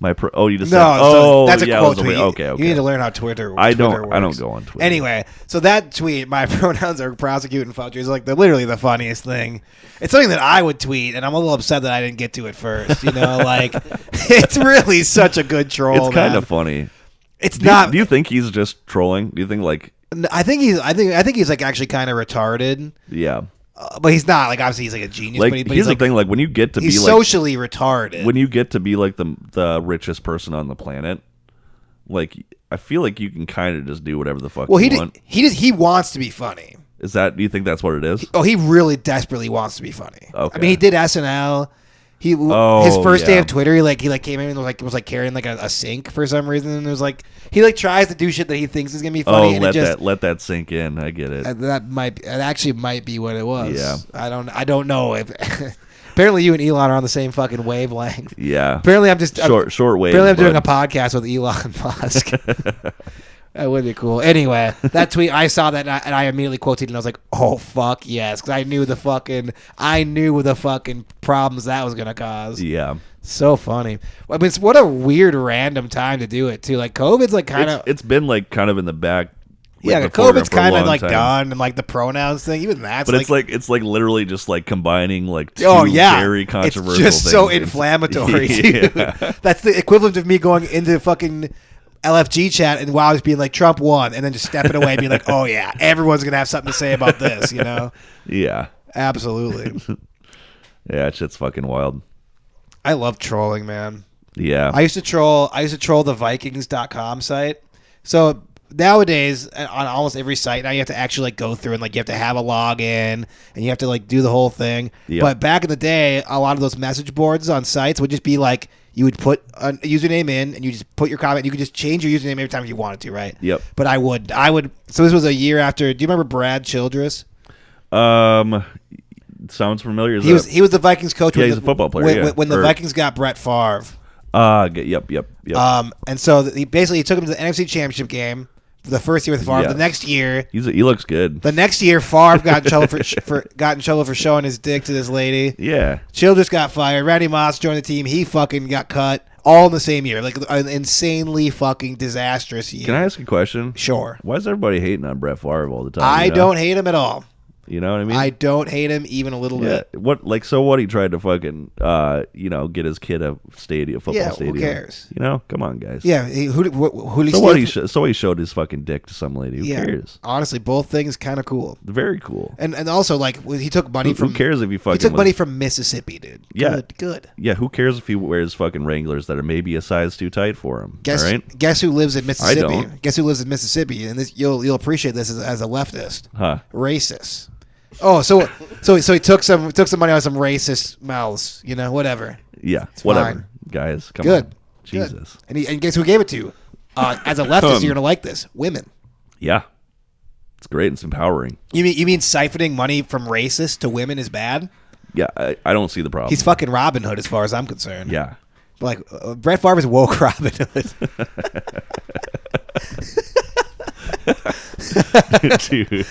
You just said, so that's a quote it was tweet. Okay. You need to learn how Twitter I Twitter don't works. go on Twitter. Anyway, so that tweet, my pronouns are prosecuting Fauci, is like literally the funniest thing. It's something that I would tweet, and I'm a little upset that I didn't get to it first. You know, like it's really such a good troll. It's kind of funny. It's not. Do you think he's just trolling? Do you think like? I think he's like actually kind of retarded. Yeah. But he's not. Like obviously he's like a genius. Like but here's he's the like, thing. Like when you get to be he's like socially retarded. when you get to be like the richest person on the planet, like I feel like you can kind of just do whatever the fuck you want. He wants to be funny. Is that? Do you think that's what it is? He really desperately wants to be funny. Okay. I mean, he did SNL. His first day of Twitter, he came in and was carrying like a sink for some reason. And it was like he tries to do shit that he thinks is gonna be funny. And let that sink in. I get it. It actually might be what it was. Yeah. I don't know if. Apparently, you and Elon are on the same fucking wavelength. Yeah. Apparently, I'm just short wave. Apparently, I'm doing a podcast with Elon Musk. That would be cool. Anyway, that tweet, I saw that and I immediately quoted it and I was like, "Oh fuck yes," because I knew the fucking problems that was gonna cause. Yeah. So funny. I mean, what a weird random time to do it too. Like COVID's like kind of. It's been like kind of in the back. Yeah, COVID's kind of like done, and like the pronouns thing, even that's. But it's like literally just like combining like two very controversial it's just things. So inflammatory. Dude. That's the equivalent of me going into fucking LFG chat and Wow being like Trump won, and then just stepping away and being like, oh yeah, everyone's gonna have something to say about this, you know? Yeah, absolutely. Yeah, shit's fucking wild. I love trolling, man. Yeah, I used to troll the Vikings.com site. So nowadays on almost every site now you have to actually like go through and like you have to have a login and you have to like do the whole thing. Yep. But back in the day, a lot of those message boards on sites would just be like you would put a username in and you just put your comment. You could just change your username every time you wanted to, right? Yep. But I would. So this was a year after. Do you remember Brad Childress? Sounds familiar. He was the Vikings coach. Yeah, he's a football player. When the Vikings got Brett Favre. Yep. And so he took him to the NFC Championship game for the first year with Favre. Yes. The next year, he looks good. The next year, Favre got in trouble for showing his dick to this lady. Yeah. Childress got fired. Randy Moss joined the team. He fucking got cut. All in the same year, like an insanely fucking disastrous year. Can I ask a question? Sure. Why is everybody hating on Brett Favre all the time? I don't hate him at all. You know what I mean? I don't hate him even a little bit. What he tried to fucking get his kid a football stadium. Who cares? You know, come on, guys. Yeah, he showed his fucking dick to some lady. Who cares? Honestly, both things kind of cool. Very cool. And also like he took money from. Who cares if he took money from Mississippi, dude? Yeah, good. Yeah, who cares if he wears fucking Wranglers that are maybe a size too tight for him? Guess who lives in Mississippi? I don't. Guess who lives in Mississippi? And this you'll appreciate this as a leftist. Huh? Racist. Oh, so he took some money on some racist mouths, you know, whatever. Yeah, it's whatever, fine. Guys. Come Good. on, Jesus. Good. And guess who gave it to you? As a leftist, you're gonna like this. Women. Yeah, it's great. It's empowering. You mean siphoning money from racists to women is bad? Yeah, I don't see the problem. He's fucking Robin Hood, as far as I'm concerned. Yeah, like Brett Favre is woke Robin Hood. Dude,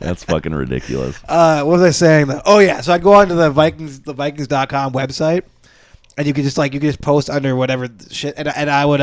that's fucking ridiculous. What was I saying though? Oh yeah, so I go onto the Vikings.com website, and you could just post under whatever shit, and I would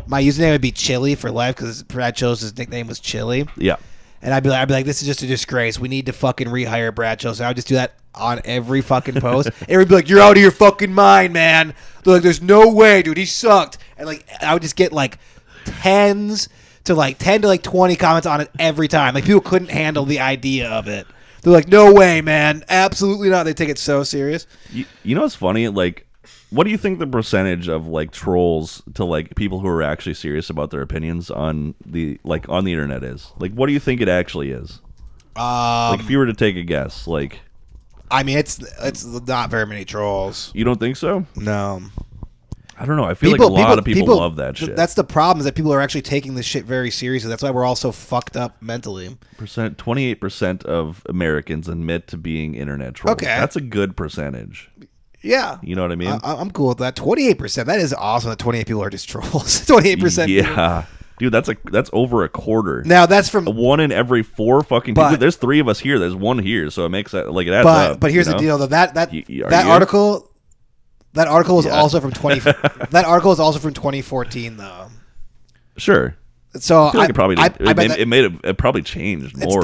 my username would be Chili for life because Brad Childress' nickname was Chili. Yeah, and I'd be like, this is just a disgrace. We need to fucking rehire Brad Childress. I would just do that on every fucking post. Everyone would be like, you're out of your fucking mind, man. They're like, there's no way, dude. He sucked. And like, I would just get like 10 to 20 comments on it every time. Like people couldn't handle the idea of it. They're like, no way, man. Absolutely not. They take it so serious. You know what's funny? Like, what do you think the percentage of like trolls to like people who are actually serious about their opinions on the internet is? Like, what do you think it actually is? Like, if you were to take a guess, like, I mean, it's not very many trolls. You don't think so? No. I don't know. I feel like a lot of people love that shit. That's the problem, is that people are actually taking this shit very seriously. That's why we're all so fucked up mentally. 28% of Americans admit to being internet trolls. Okay. That's a good percentage. Yeah. You know what I mean? I'm cool with that. 28%. That is awesome that 28 people are just trolls. 28%. Yeah. Dude, that's over a quarter. Now, that's from... One in every 4 fucking people. There's 3 of us here. There's 1 here. So it makes that, like, it adds up. But here's the deal, though. That article... That article is also from That article is also from 2014, though. Sure. So I feel like it probably changed more.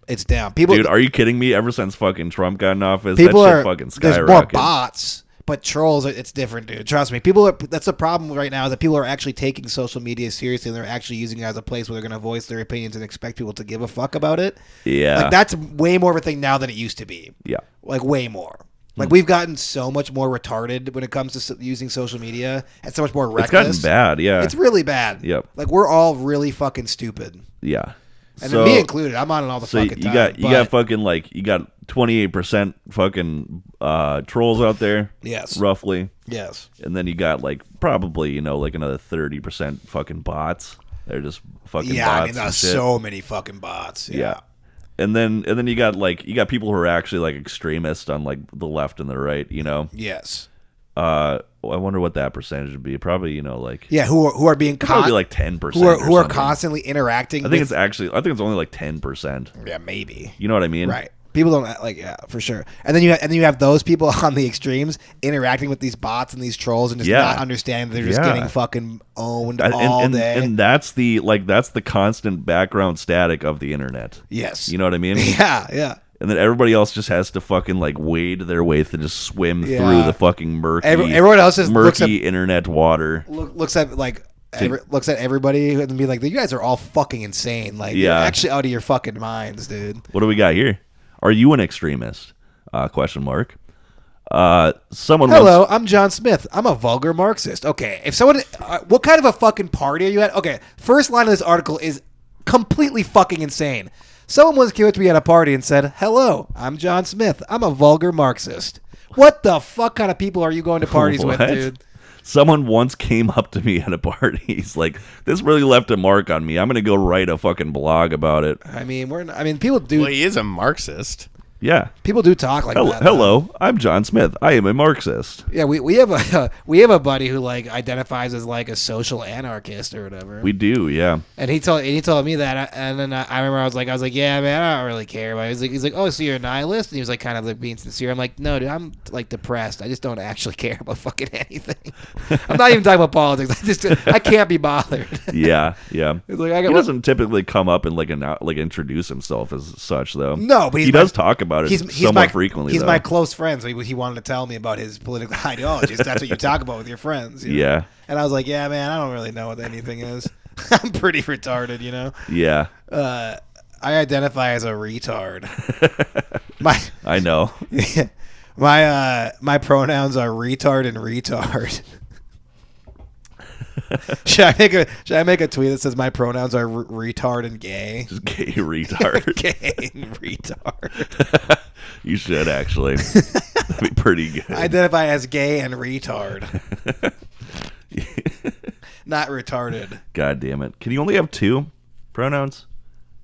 It's down. People, dude, are you kidding me? Ever since fucking Trump got in office, people that shit fucking skyrocketed. There's more bots, but trolls, it's different, dude. Trust me. That's the problem right now, is that people are actually taking social media seriously, and they're actually using it as a place where they're going to voice their opinions and expect people to give a fuck about it. Yeah. Like, that's way more of a thing now than it used to be. Yeah. Like, way more. Like, we've gotten so much more retarded when it comes to using social media, and so much more reckless. It's gotten bad, yeah. It's really bad. Yep. Like, we're all really fucking stupid. Yeah. And then me included. I'm on it all the fucking time. You got fucking, like, you got 28% fucking trolls out there. Yes. Roughly. Yes. And then you got, like, probably, you know, like another 30% fucking bots. They're just fucking bots. Yeah, I mean, there's so many fucking bots. Yeah. And then you got people who are actually like extremists on like the left and the right, you know. Yes. I wonder what that percentage would be. Probably, you know, like who are being probably like 10%. Who are constantly interacting. I think it's only like 10%. Yeah, maybe. You know what I mean? Right. People don't like, yeah, for sure. And then you have those people on the extremes interacting with these bots and these trolls and just not understanding that they're just getting fucking owned all day. And that's the constant background static of the internet. Yes. You know what I mean? Yeah, yeah. And then everybody else just has to fucking like wade their way to just swim through the fucking murky. Everyone else just looks at internet water. Looks at like. Looks at everybody and be like, "You guys are all fucking insane! Like, you're actually out of your fucking minds, dude." What do we got here? Are you an extremist? Question mark. Hello, I'm John Smith. I'm a vulgar Marxist. Okay, if someone, what kind of a fucking party are you at? Okay, first line of this article is completely fucking insane. Someone once came up to me at a party and said, "Hello, I'm John Smith. I'm a vulgar Marxist." What the fuck kind of people are you going to parties with, dude? Someone once came up to me at a party. He's like, "This really left a mark on me. I'm gonna go write a fucking blog about it." I mean, people do. Well, he is a Marxist. Yeah, people do talk like that. Hello, I'm John Smith. I am a Marxist. Yeah, we have a buddy who like identifies as like a social anarchist or whatever. We do, yeah. And he told me that, and then I remember I was like, yeah, man, I don't really care about it. He's like, oh, so you're a nihilist? And he was like, kind of like being sincere. I'm like, no, dude, I'm like depressed. I just don't actually care about fucking anything. I'm not even talking about politics. I can't be bothered. Yeah. It's like, he doesn't typically come up and like introduce himself as such, though. No, but he does talk about it somewhat frequently. He's my close friend, so he wanted to tell me about his political ideologies. That's what you talk about with your friends. You know? Yeah. And I was like, yeah, man, I don't really know what anything is. I'm pretty retarded, you know? Yeah. I identify as a retard. I know. My pronouns are retard and retard. Should I make a tweet that says my pronouns are retard and gay? Just gay retard. Gay and retard. You should actually. That'd be pretty good. I identify as gay and retard. Not retarded. God damn it. Can you only have 2 pronouns?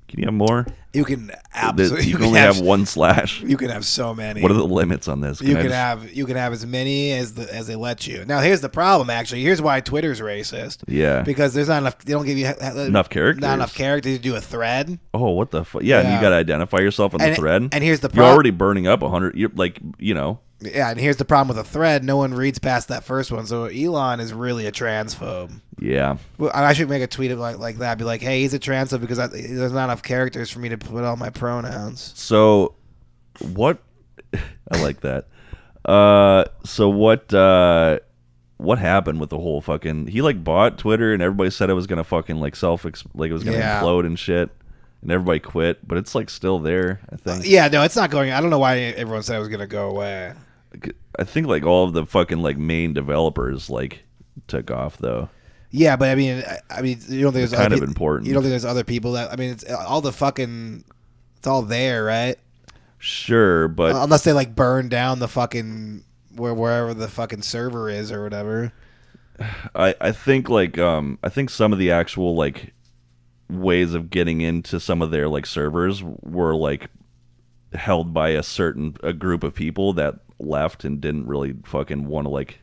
Can you have more? You can absolutely. You can only have 1 slash. You can have so many. What are the limits on this? You can have as many as they let you. Now here's the problem. Actually, here's why Twitter's racist. Yeah. Because there's not enough. They don't give you enough characters. Not enough characters to do a thread. Oh, what the fuck? Yeah, and you got to identify yourself on the thread. And here's the problem. You're already burning up 100. You're like, you know. Yeah, and here's the problem with a thread. No one reads past that first one. So Elon is really a transphobe. Yeah. Well, I should make a tweet of like that. Be like, hey, he's a transphobe because there's not enough characters for me to put all my pronouns. So, what? I like that. So what happened with the whole fucking? He like bought Twitter, and everybody said it was gonna fucking like it was gonna implode and shit. And everybody quit, but it's like still there, I think. Yeah, no, it's not going. I don't know why everyone said it was gonna go away. I think like all of the fucking like main developers like took off though. Yeah, but I mean, you don't think there's kind of important. You don't think there's other people that? I mean, it's all the fucking. It's all there, right? Sure, but unless they like burn down the fucking wherever the fucking server is or whatever. I think like I think some of the actual like ways of getting into some of their like servers were like held by a group of people that left and didn't really fucking want to like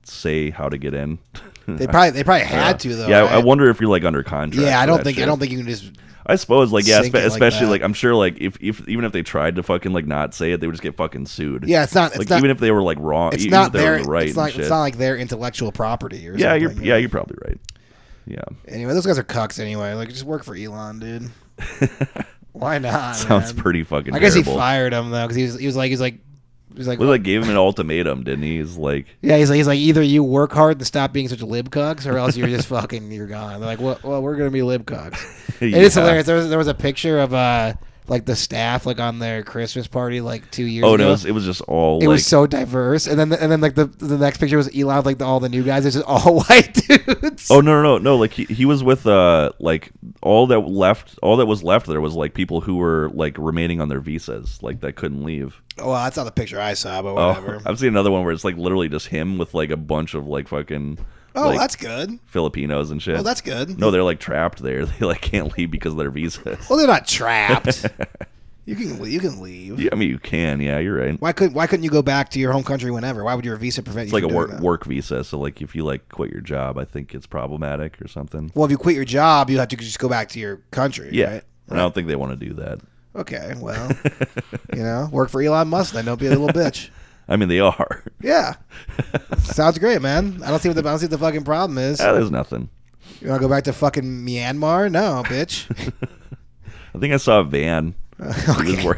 say how to get in. They probably had to though. Yeah, right? I wonder if you're like under contract. Yeah, I for don't that think shit. you can just. I suppose like yeah, sink it like especially that. like I'm sure like if even if they tried to fucking like not say it, they would just get fucking sued. Yeah, it's not. Like even if they were like wrong, It's even not if they were their. in the right. It's not. and shit. It's not like their intellectual property or Yeah, something. you're probably right. Yeah. Anyway, those guys are cucks anyway. Like, just work for Elon, dude. Why not? Sounds man? pretty fucking. I guess terrible. he fired him though because he was like. Well, like gave him an ultimatum, didn't he? He's like, Yeah, he's like either you work hard and stop being such a libcucks, or else you're just fucking you're gone. They're like, well, we're gonna be libcucks. yeah. It is hilarious. There was a picture of like the staff like on their Christmas party like 2 years ago. Oh no, it was just all. It like, was so diverse, and then like the next picture was Elon with, like all the new guys. It's just all white dudes. Oh no! Like he was with like all that was left there was like people who were like remaining on their visas, like that couldn't leave. Well, that's not the picture I saw, but Oh, whatever. I've seen another one where it's like literally just him with like a bunch of like fucking. Oh, like, that's good. Filipinos and shit. Oh, that's good. No, they're like trapped there. They like can't leave because of their visas. Well, they're not trapped. You can leave. Yeah, I mean you can. Yeah, you're right. Why couldn't you go back to your home country whenever? Why would your visa prevent It's you like from a doing that? work visa. So like if you like quit your job, I think it's problematic or something. Well, if you quit your job, you have to just go back to your country. Yeah, Right? and I don't think they want to do that. Okay. Well, work for Elon Musk then. Don't be a little bitch. I mean they are. Yeah. Sounds great, man. I don't see what the fucking problem is. There's nothing. You want to go back to fucking Myanmar? No, bitch. I think I saw a van.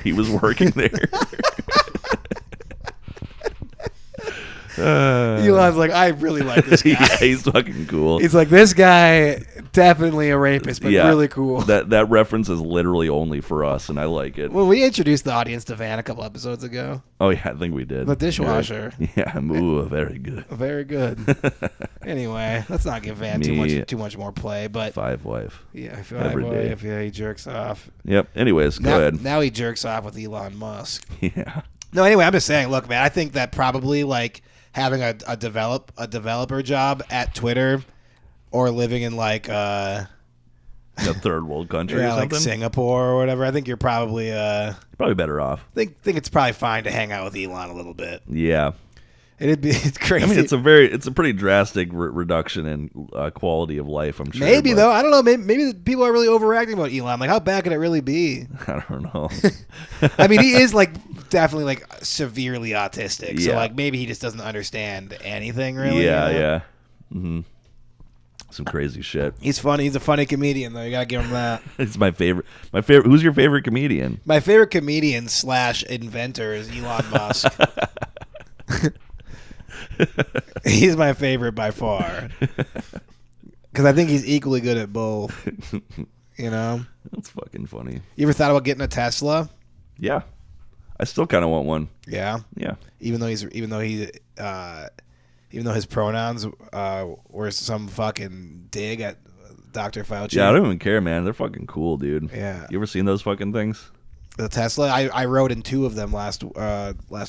He was working there. Elon's like, I really like this guy. Yeah, he's fucking cool. He's like, this guy definitely a rapist, but really cool. That reference is literally only for us, and I like it. Well, we introduced the audience to Van a couple episodes ago. Oh yeah, I think we did. The dishwasher. Yeah, ooh, very good. Very good. Anyway, let's not give Van too much more play, but Five wife. yeah, Every day. if he jerks off. Yep. Anyways, go ahead. Now he jerks off with Elon Musk. Yeah. No, anyway, I'm just saying, look, man, I think that probably like having a developer job at Twitter or living in like A third world country or like something. Singapore or whatever, I think you're probably Probably better off. think it's probably fine to hang out with Elon a little bit. Yeah. It's crazy. I mean, it's a pretty drastic reduction in quality of life. I'm sure. Maybe but though, I don't know. Maybe people are really overreacting about Elon. Like, how bad could it really be? I don't know. I mean, he is like definitely like severely autistic. So Yeah. like maybe he just doesn't understand anything really. Yeah, you know? yeah. Mm-hmm. Some crazy shit. He's funny. He's a funny comedian though. You gotta give him that. It's my favorite. My favorite. Who's your favorite comedian? My favorite comedian / inventor is Elon Musk. He's my favorite by far. Because I think he's equally good at both. You know? That's fucking funny. You ever thought about getting a Tesla? Yeah. I still kind of want one. Yeah. Yeah. Even though his pronouns were some fucking dig at Dr. Fauci. Yeah, I don't even care, man. They're fucking cool, dude. Yeah. You ever seen those fucking things? The Tesla, I rode in 2 of them last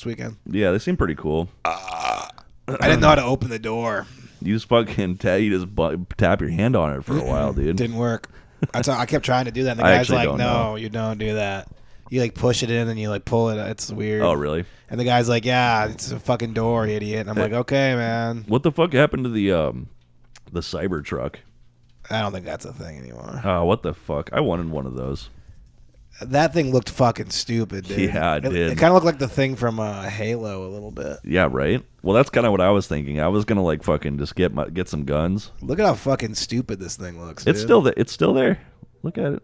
weekend. Yeah, they seem pretty cool. I didn't know how to open the door. You just fucking tap your hand on it for a while, dude. Didn't work. I kept trying to do that. And the I guy's actually like, don't "No, know. you don't do that. You like push it in and you like pull it. It's weird." Oh, really? And the guy's like, "Yeah, it's a fucking door, idiot." And I'm like, "Okay, man." What the fuck happened to the Cybertruck? I don't think that's a thing anymore. Oh, what the fuck? I wanted one of those. That thing looked fucking stupid, dude. Yeah, it did. It kind of looked like the thing from Halo a little bit. Yeah, right? Well, that's kind of what I was thinking. I was going to like fucking just get some guns. Look at how fucking stupid this thing looks. It's dude. It's still there. Look at it.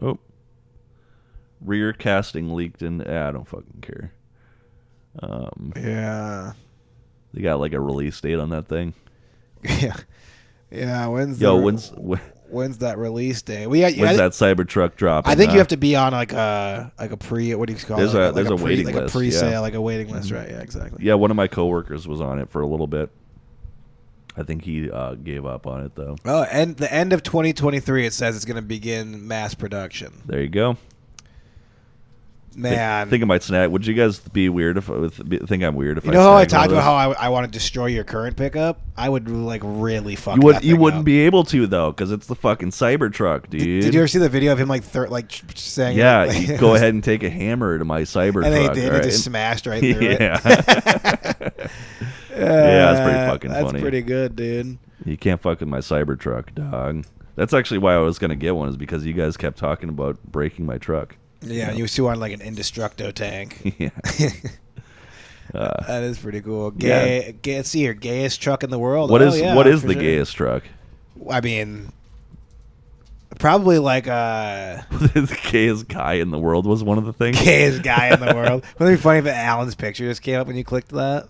Oh. Rear casting leaked in. I don't fucking care. Yeah. They got like a release date on that thing. Yeah. Yeah. When's that release day? When's that Cybertruck dropping? I think you have to be on like a pre. What do you call it? There's a waiting like list. a pre-sale, yeah. like a waiting list, right? Yeah, exactly. Yeah, one of my coworkers was on it for a little bit. I think he gave up on it though. Oh, and the end of 2023, it says it's going to begin mass production. There you go. Man. think I might snag. Would you guys be weird if think I'm weird if You know how I snagged one talked of about those? how I want to destroy your current pickup? I would like really fuck. You wouldn't be able to though, because it's the fucking Cybertruck, dude. Did you ever see the video of him saying? Yeah, like, you go ahead and take a hammer to my Cybertruck. And they did. right? It just smashed right through it. Yeah. Yeah, that's pretty fucking That's funny. pretty good, dude. You can't fuck with my Cybertruck, dog. That's actually why I was gonna get one, is because you guys kept talking about breaking my truck. Yeah, you two on like an Indestructo tank. Yeah. That is pretty cool. Yeah. Let's see here, gayest truck in the world. What Oh, is yeah, what is for the sure. gayest truck? I mean, probably like The gayest guy in the world was one of the things. gayest guy in the world. Wouldn't it be funny if Alan's picture just came up when you clicked that?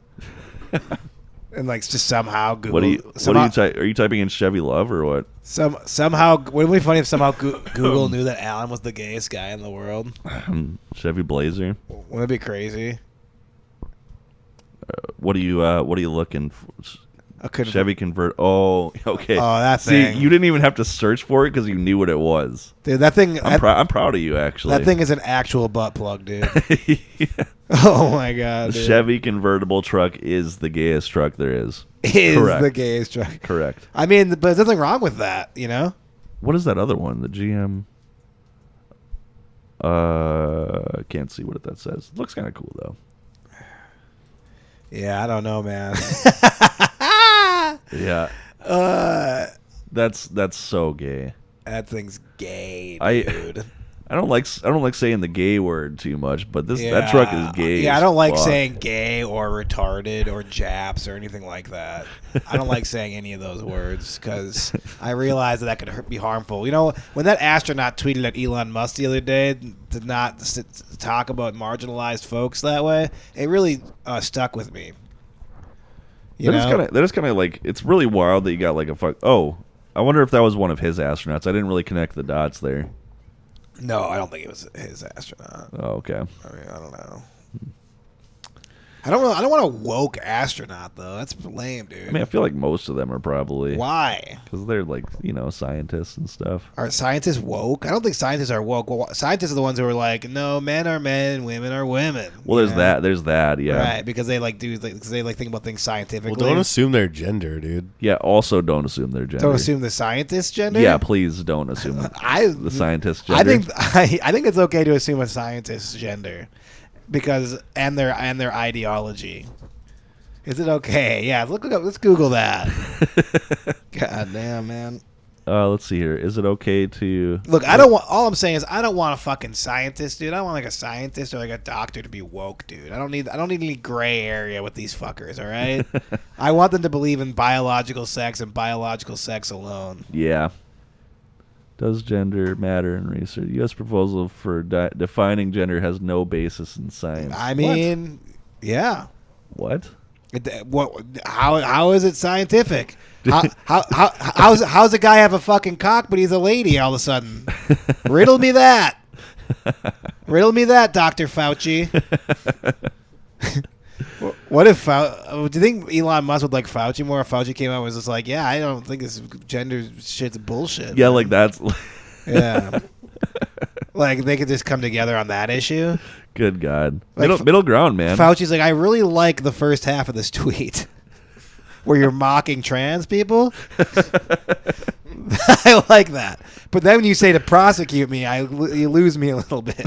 And like just somehow Google. Are you typing in Chevy Love or what? Somehow, wouldn't it be funny if somehow Google knew that Alan was the gayest guy in the world? Chevy Blazer. Wouldn't it be crazy? What are you looking for? Chevy. Chevy Convert. Oh, okay. Oh, that See, thing. you didn't even have to search for it because you knew what it was. Dude, that thing. I'm proud of you, actually. That thing is an actual butt plug, dude. Yeah. Oh my god, The dude. Chevy convertible truck is the gayest truck there is. Is Correct. the gayest truck. Correct. I mean, but there's nothing wrong with that, you know? What is that other one? The GM. Can't see what that says. It looks kind of cool though. Yeah, I don't know, man. Yeah. That's so gay. That thing's gay, I- dude. I don't like saying the gay word too much, but that Yeah. truck is gay. Yeah, I as don't like fuck. saying gay or retarded or Japs or anything like that. I don't like saying any of those words because I realize that could be harmful. You know, when that astronaut tweeted at Elon Musk the other day to not talk about marginalized folks that way, it really stuck with me. That is kind of like, it's really wild that you got like a fuck. Oh, I wonder if that was one of his astronauts. I didn't really connect the dots there. No, I don't think it was his astronaut. Oh, okay. I mean, I don't know. I don't want a woke astronaut though. That's lame, dude. I mean, I feel like most of them are probably Why? because they're like scientists and stuff. Are scientists woke? I don't think scientists are woke. Well, scientists are the ones who are like, no, men are men, women are women. Well, you there's know? that. There's that. Yeah. Right, because they because they think about things scientifically. Well, don't assume their gender, dude. Yeah. Also, don't assume their gender. Don't assume the scientist's gender. Yeah, please don't assume the scientist's gender. I think it's okay to assume a scientist's gender, because and their ideology. Is it okay? Yeah, let's Google that. God damn, man. Let's see here. Is it okay to Look, I don't want. All I'm saying is, I don't want a fucking scientist, dude. I want like a scientist or like a doctor to be woke, dude. I don't need any gray area with these fuckers. All right. I want them to believe in biological sex and biological sex alone. Yeah. Does gender matter in research? U.S. proposal for defining gender has no basis in science. I mean, yeah. What? How is it scientific? How's a guy have a fucking cock but he's a lady all of a sudden? Riddle me that. Riddle me that, Dr. Fauci. What if do you think Elon Musk would like Fauci more if Fauci came out and was just like, yeah, I don't think this gender shit's bullshit. Yeah, like that's Yeah. Like they could just come together on that issue. good God. Like, Middle ground, man. Fauci's like, I really like the first half of this tweet where you're mocking trans people. I like that. But then when you say to prosecute me, you lose me a little bit.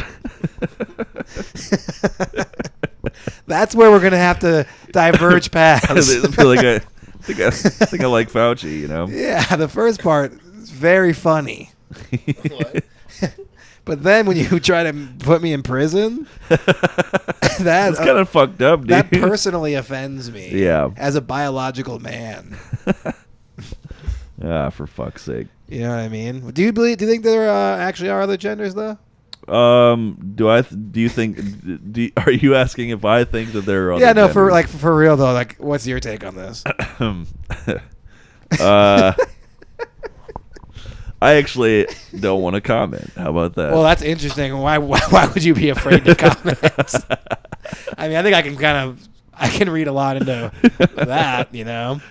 That's where we're going to have to diverge paths. I feel like I think I like Fauci, you know? Yeah, the first part is very funny. But then when you try to put me in prison, That's kind of fucked up, dude. that personally offends me. Yeah. As a biological man. Ah, for fuck's sake. You know what I mean? Do you think there actually are other genders though? Do you think? Are you asking if I think that there are? Other Yeah, no. genders? For real though, like, what's your take on this? I actually don't want to comment. How about that? Well, that's interesting. Why would you be afraid to comment? I mean, I think I can kind of I can read a lot into that, you know.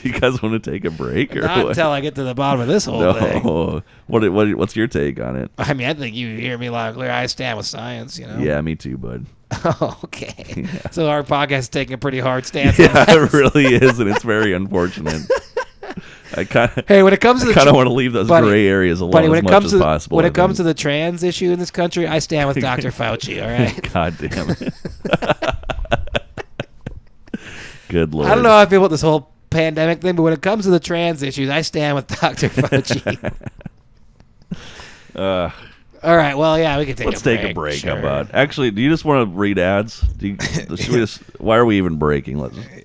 You guys want to take a break or Not what? until I get to the bottom of this whole thing. No. What's your take on it? I mean, I think you hear me loud and clear. I stand with science, you know. Yeah, me too, bud. Oh, okay. So our podcast is taking a pretty hard stance. Yeah, on that. it really is, and it's very unfortunate. I kind of Hey, when it comes to the kind of want to leave those buddy, gray areas alone buddy, when as it much comes as to possible. when it comes to the trans issue in this country, I stand with Dr. Fauci. All right. God damn it. Good Lord. I don't know how I feel about this whole pandemic thing, but when it comes to the trans issues, I stand with Dr. Fauci. All right. Well, yeah, we can take Let's a break. take a break. Sure. How about? Actually, do you just want to read ads? Why are we even breaking?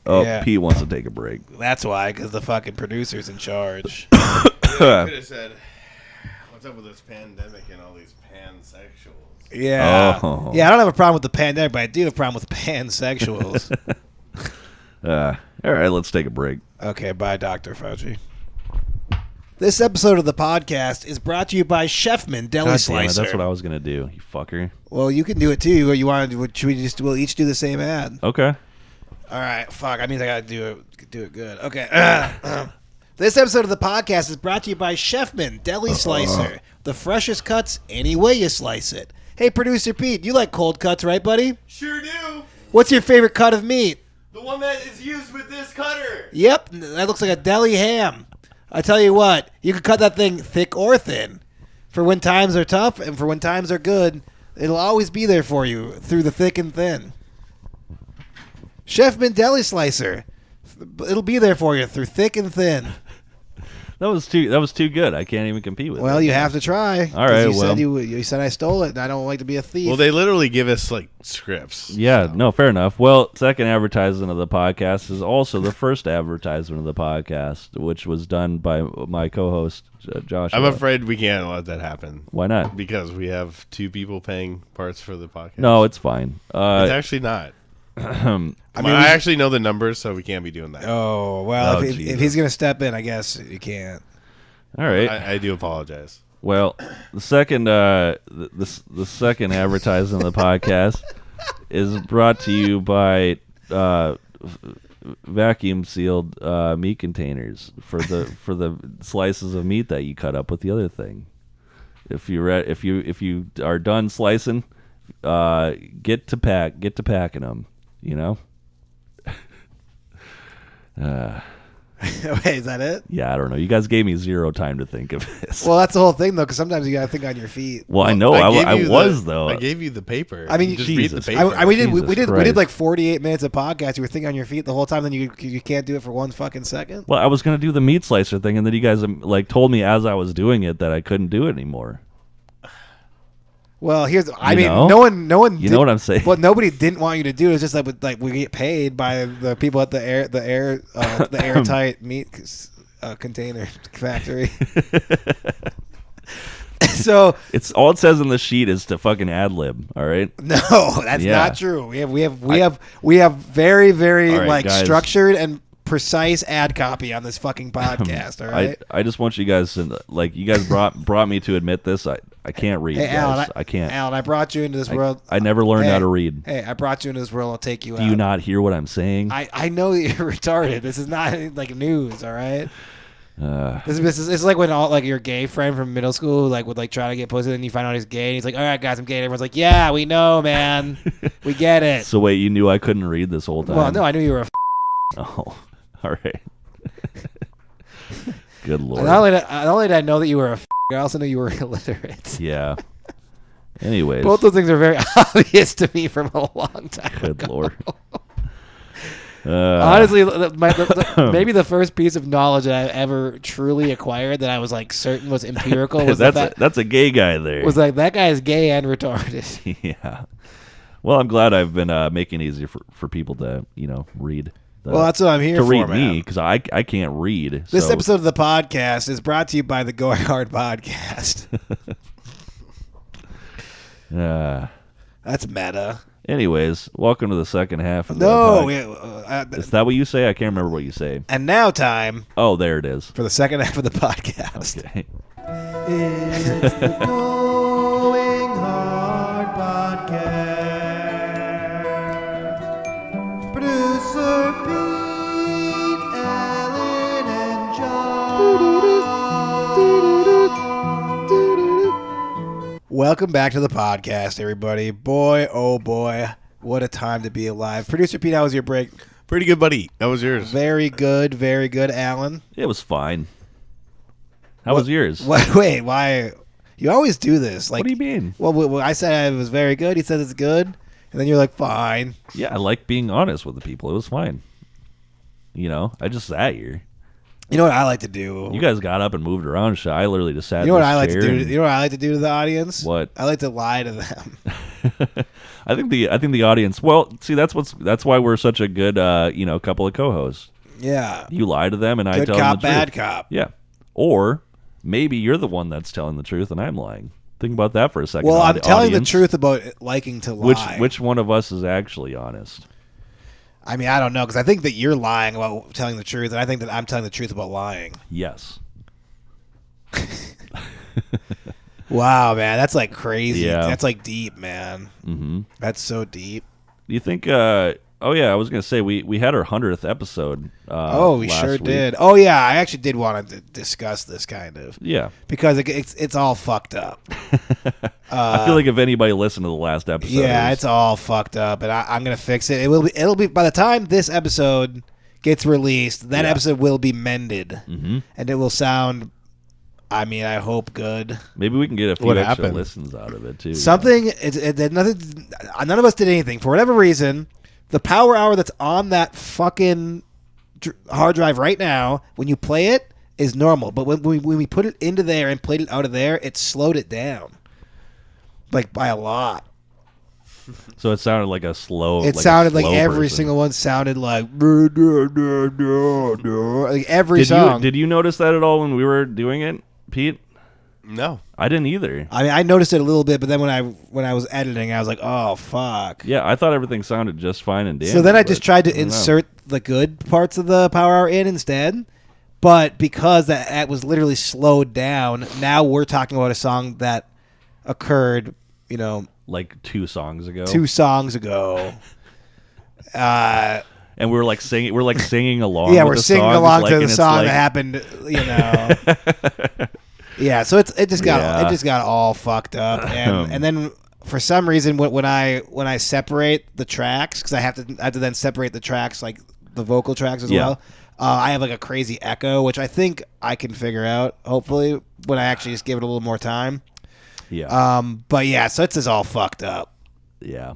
Yeah. Pete wants to take a break. That's why, because the fucking producer's in charge. You could have said, "What's up with this pandemic and all these pansexuals?" Yeah. Oh. Yeah, I don't have a problem with the pandemic, but I do have a problem with pansexuals. All right, let's take a break. Okay, bye, Dr. Fauci. This episode of the podcast is brought to you by Chefman Deli God damn it, Slicer. that's what I was gonna do. You fucker. Well, you can do it too. What you want to do? We'll each do the same ad. Okay. All right, fuck. I mean, I gotta do it good. Okay. This episode of the podcast is brought to you by Chefman Deli Slicer, the freshest cuts any way you slice it. Hey, producer Pete, you like cold cuts, right, buddy? Sure do. What's your favorite cut of meat? The one that is used with this cutter. Yep, that looks like a deli ham. I tell you what, you can cut that thing thick or thin. For when times are tough and for when times are good, it'll always be there for you through the thick and thin. Chefman Deli Slicer. It'll be there for you through thick and thin. That was too good. I can't even compete with it. Well, you have to try. All right, You well. said you said I stole it, and I don't like to be a thief. Well, they literally give us like scripts. Yeah, no, fair enough. Well, second advertisement of the podcast is also the first advertisement of the podcast, which was done by my co-host, Josh. I'm afraid we can't let that happen Why not? because we have two people paying parts for the podcast. No, it's fine. It's actually not. I mean, I actually know the numbers, so we can't be doing that. Oh well, Oh, if Jesus. he's gonna step in, I guess you can't. All right. I do apologize. Well, the second the second advertisement of the podcast is brought to you by vacuum sealed meat containers for the slices of meat that you cut up with the other thing. If you are done slicing, get to packing them. You know. Wait, is that it? Yeah, I don't know. You guys gave me zero time to think of this. Well, that's the whole thing, though, because sometimes you gotta think on your feet. Well, I know I gave you was the- though. I gave you the paper. I mean, You just read the Jesus. paper. We did Jesus like Christ. 48 minutes of podcast. You were thinking on your feet the whole time. Then you can't do it for 1 fucking second. Well, I was gonna do the meat slicer thing, and then you guys like told me as I was doing it that I couldn't do it anymore. Well, here's I You mean, know? no one. You know what I'm saying? What nobody didn't want you to do is just like we get paid by the people at the airtight meat container factory. So It's all it says in the sheet is to fucking ad lib. All right. no, that's Yeah. not true. We have very very All right, like guys. structured and precise ad copy on this fucking podcast. All right. I just want you guys to like you guys brought me to admit this. I can't read. Hey, guys. Alan, I can't. Alan, I brought you into this world. I never learned how to read. Hey, I brought you into this world. I'll take you out. Do you not hear what I'm saying? I know that you're retarded. This is not like news, all right? Uh, This is it's like when all like your gay friend from middle school like would like try to get pussy, and you find out he's gay. And he's like, "All right, guys, I'm gay." And everyone's like, "Yeah, we know, man. We get it." so wait, you knew I couldn't read this whole time? Well, no, I knew you were a. Oh, all right. Good lord. Not only did I know that you were a. I also knew you were illiterate. Yeah. Anyways. Both those things are very obvious to me from a long time Good ago. lord. Honestly, maybe the first piece of knowledge that I ever truly acquired that I was like certain was empirical was that's a gay guy there. was like that guy is gay and retarded. Yeah. Well, I'm glad I've been making it easier for people to read. Well, that's what I'm here to for, read man. me because I can't read. This so- episode of the podcast is brought to you by the Going Hard podcast. That's meta. Anyways, welcome to the second half of the No, podcast. Is that what you say? I can't remember what you say. and now time Oh, there it is. for the second half of the podcast. Okay. It's the Going Hard podcast. Welcome back to the podcast, everybody. Boy, oh boy, what a time to be alive. Producer Pete, how was your break? Pretty good, buddy. How was yours? Very good, Alan. It was fine. How was yours? Wait, why? You always do this. Like, What do you mean? Well, I said it was very good. He says it's good, and then you're like, fine. Yeah, I like being honest with the people. It was fine. You know, I just sat here. You know what I like to do? You guys got up and moved around. Shit, I literally just sat. You know what in this I like to chair do? and- You know what I like to do to the audience? What? I like to lie to them. I think the audience. Well, see, that's why we're such a good couple of co-hosts. Yeah. You lie to them, and I Good tell cop, them the bad truth. cop. Yeah, or maybe you're the one that's telling the truth, and I'm lying. Think about that for a second. Well, I'm telling audience. the truth about liking to lie. Which one of us is actually honest? I mean, I don't know, because I think that you're lying about telling the truth, and I think that I'm telling the truth about lying. Yes. Wow, man, that's like crazy. Yeah. That's like deep, man. Mm-hmm. That's so deep. Do you think? Oh yeah, I was gonna say we had our 100th episode. We last sure week. did. Oh yeah, I actually did want to discuss this kind of Yeah. because it's all fucked up. I feel like if anybody listened to the last episode, Yeah, it's all fucked up, and I'm gonna fix it. It'll be by the time this episode gets released, that episode will be mended, and it will sound. I mean, I hope good. maybe we can get a few What extra happened? listens out of it too. Something. Nothing. None of us did anything for whatever reason. The power hour that's on that fucking hard drive right now, when you play it, is normal. But when we put it into there and played it out of there, it slowed it down, like by a lot. So it sounded like a slow. It sounded like slow every person. single one sounded like every song. Did you notice that at all when we were doing it, Pete? No. I didn't either. I mean, I noticed it a little bit, but then when I was editing, I was like, oh fuck. Yeah, I thought everything sounded just fine and dandy. So then I just but tried to don't know. insert the good parts of the power hour in instead. But because that was literally slowed down, now we're talking about a song that occurred, like 2 songs ago. 2 songs ago. And we were like singing. We're like singing along. Yeah, with we're the singing songs, along like, to and the it's song like- that happened, Yeah, so it just got all fucked up, and then for some reason when I separate the tracks, because I have to then separate the tracks, like the vocal tracks as Yeah. well. I have like a crazy echo, which I think I can figure out hopefully when I actually just give it a little more time. Yeah. But yeah, so it's just all fucked up. Yeah.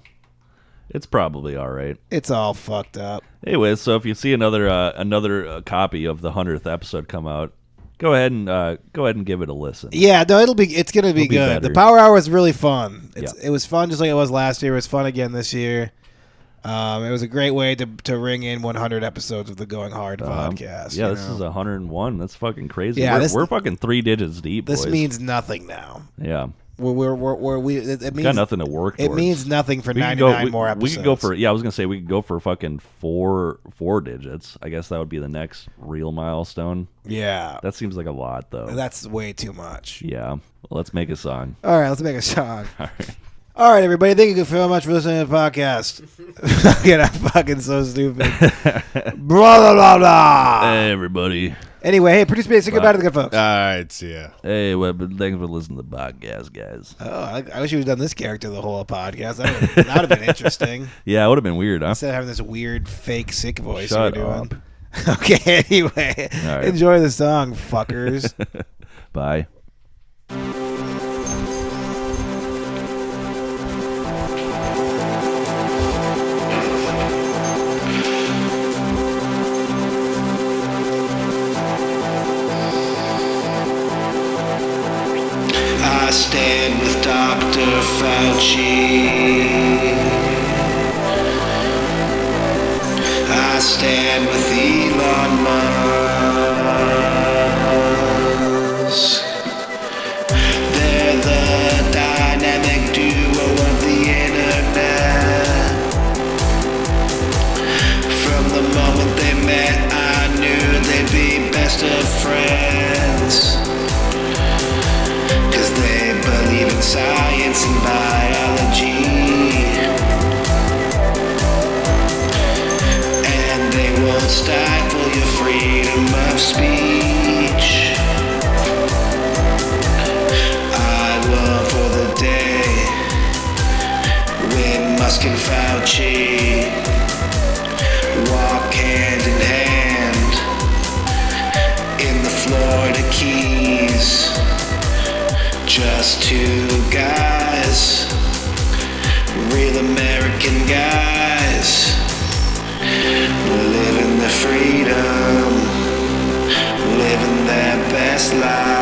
It's probably all right. It's all fucked up. Anyways, so if you see another copy of the 100th episode come out, go ahead and give it a listen. Yeah, no, it's gonna be It'll be good. better. The Power Hour was really fun. Yeah. It was fun just like it was last year. It was fun again this year. It was a great way to ring in 100 episodes of the Going Hard podcast. Yeah, you this know? is 101. That's fucking crazy. Yeah, we're fucking 3 digits deep. This boys. means nothing now. yeah, It means got nothing to work. It towards. means nothing for We could 99 more episodes. We could go for I was gonna say we could go for fucking four digits. I guess that would be the next real milestone. Yeah, That seems like a lot though. that's way too much. Yeah, well, let's make a song. All right, let's make a song. All right. All right, everybody. Thank you so much for listening to the podcast. I'm fucking so stupid. Blah blah blah blah. Hey everybody. Anyway, hey, produce me. Say goodbye to the good folks. All right, see ya. Hey, well, but thanks for listening to the podcast, guys. Oh, I wish you would have done this character the whole podcast. That would have been interesting. Yeah, it would have been weird, huh? Instead of having this weird fake sick voice Shut you're doing. up. Okay, anyway. All right. Enjoy the song, fuckers. Bye. I stand with Dr. Fauci. I stand with Elon Musk. They're the dynamic duo of the internet. From the moment they met, I knew they'd be best of friends. Cause they believe in science and biology. And they won't stifle your freedom of speech. I will for the day Just two guys, real American guys, living their freedom, living their best life.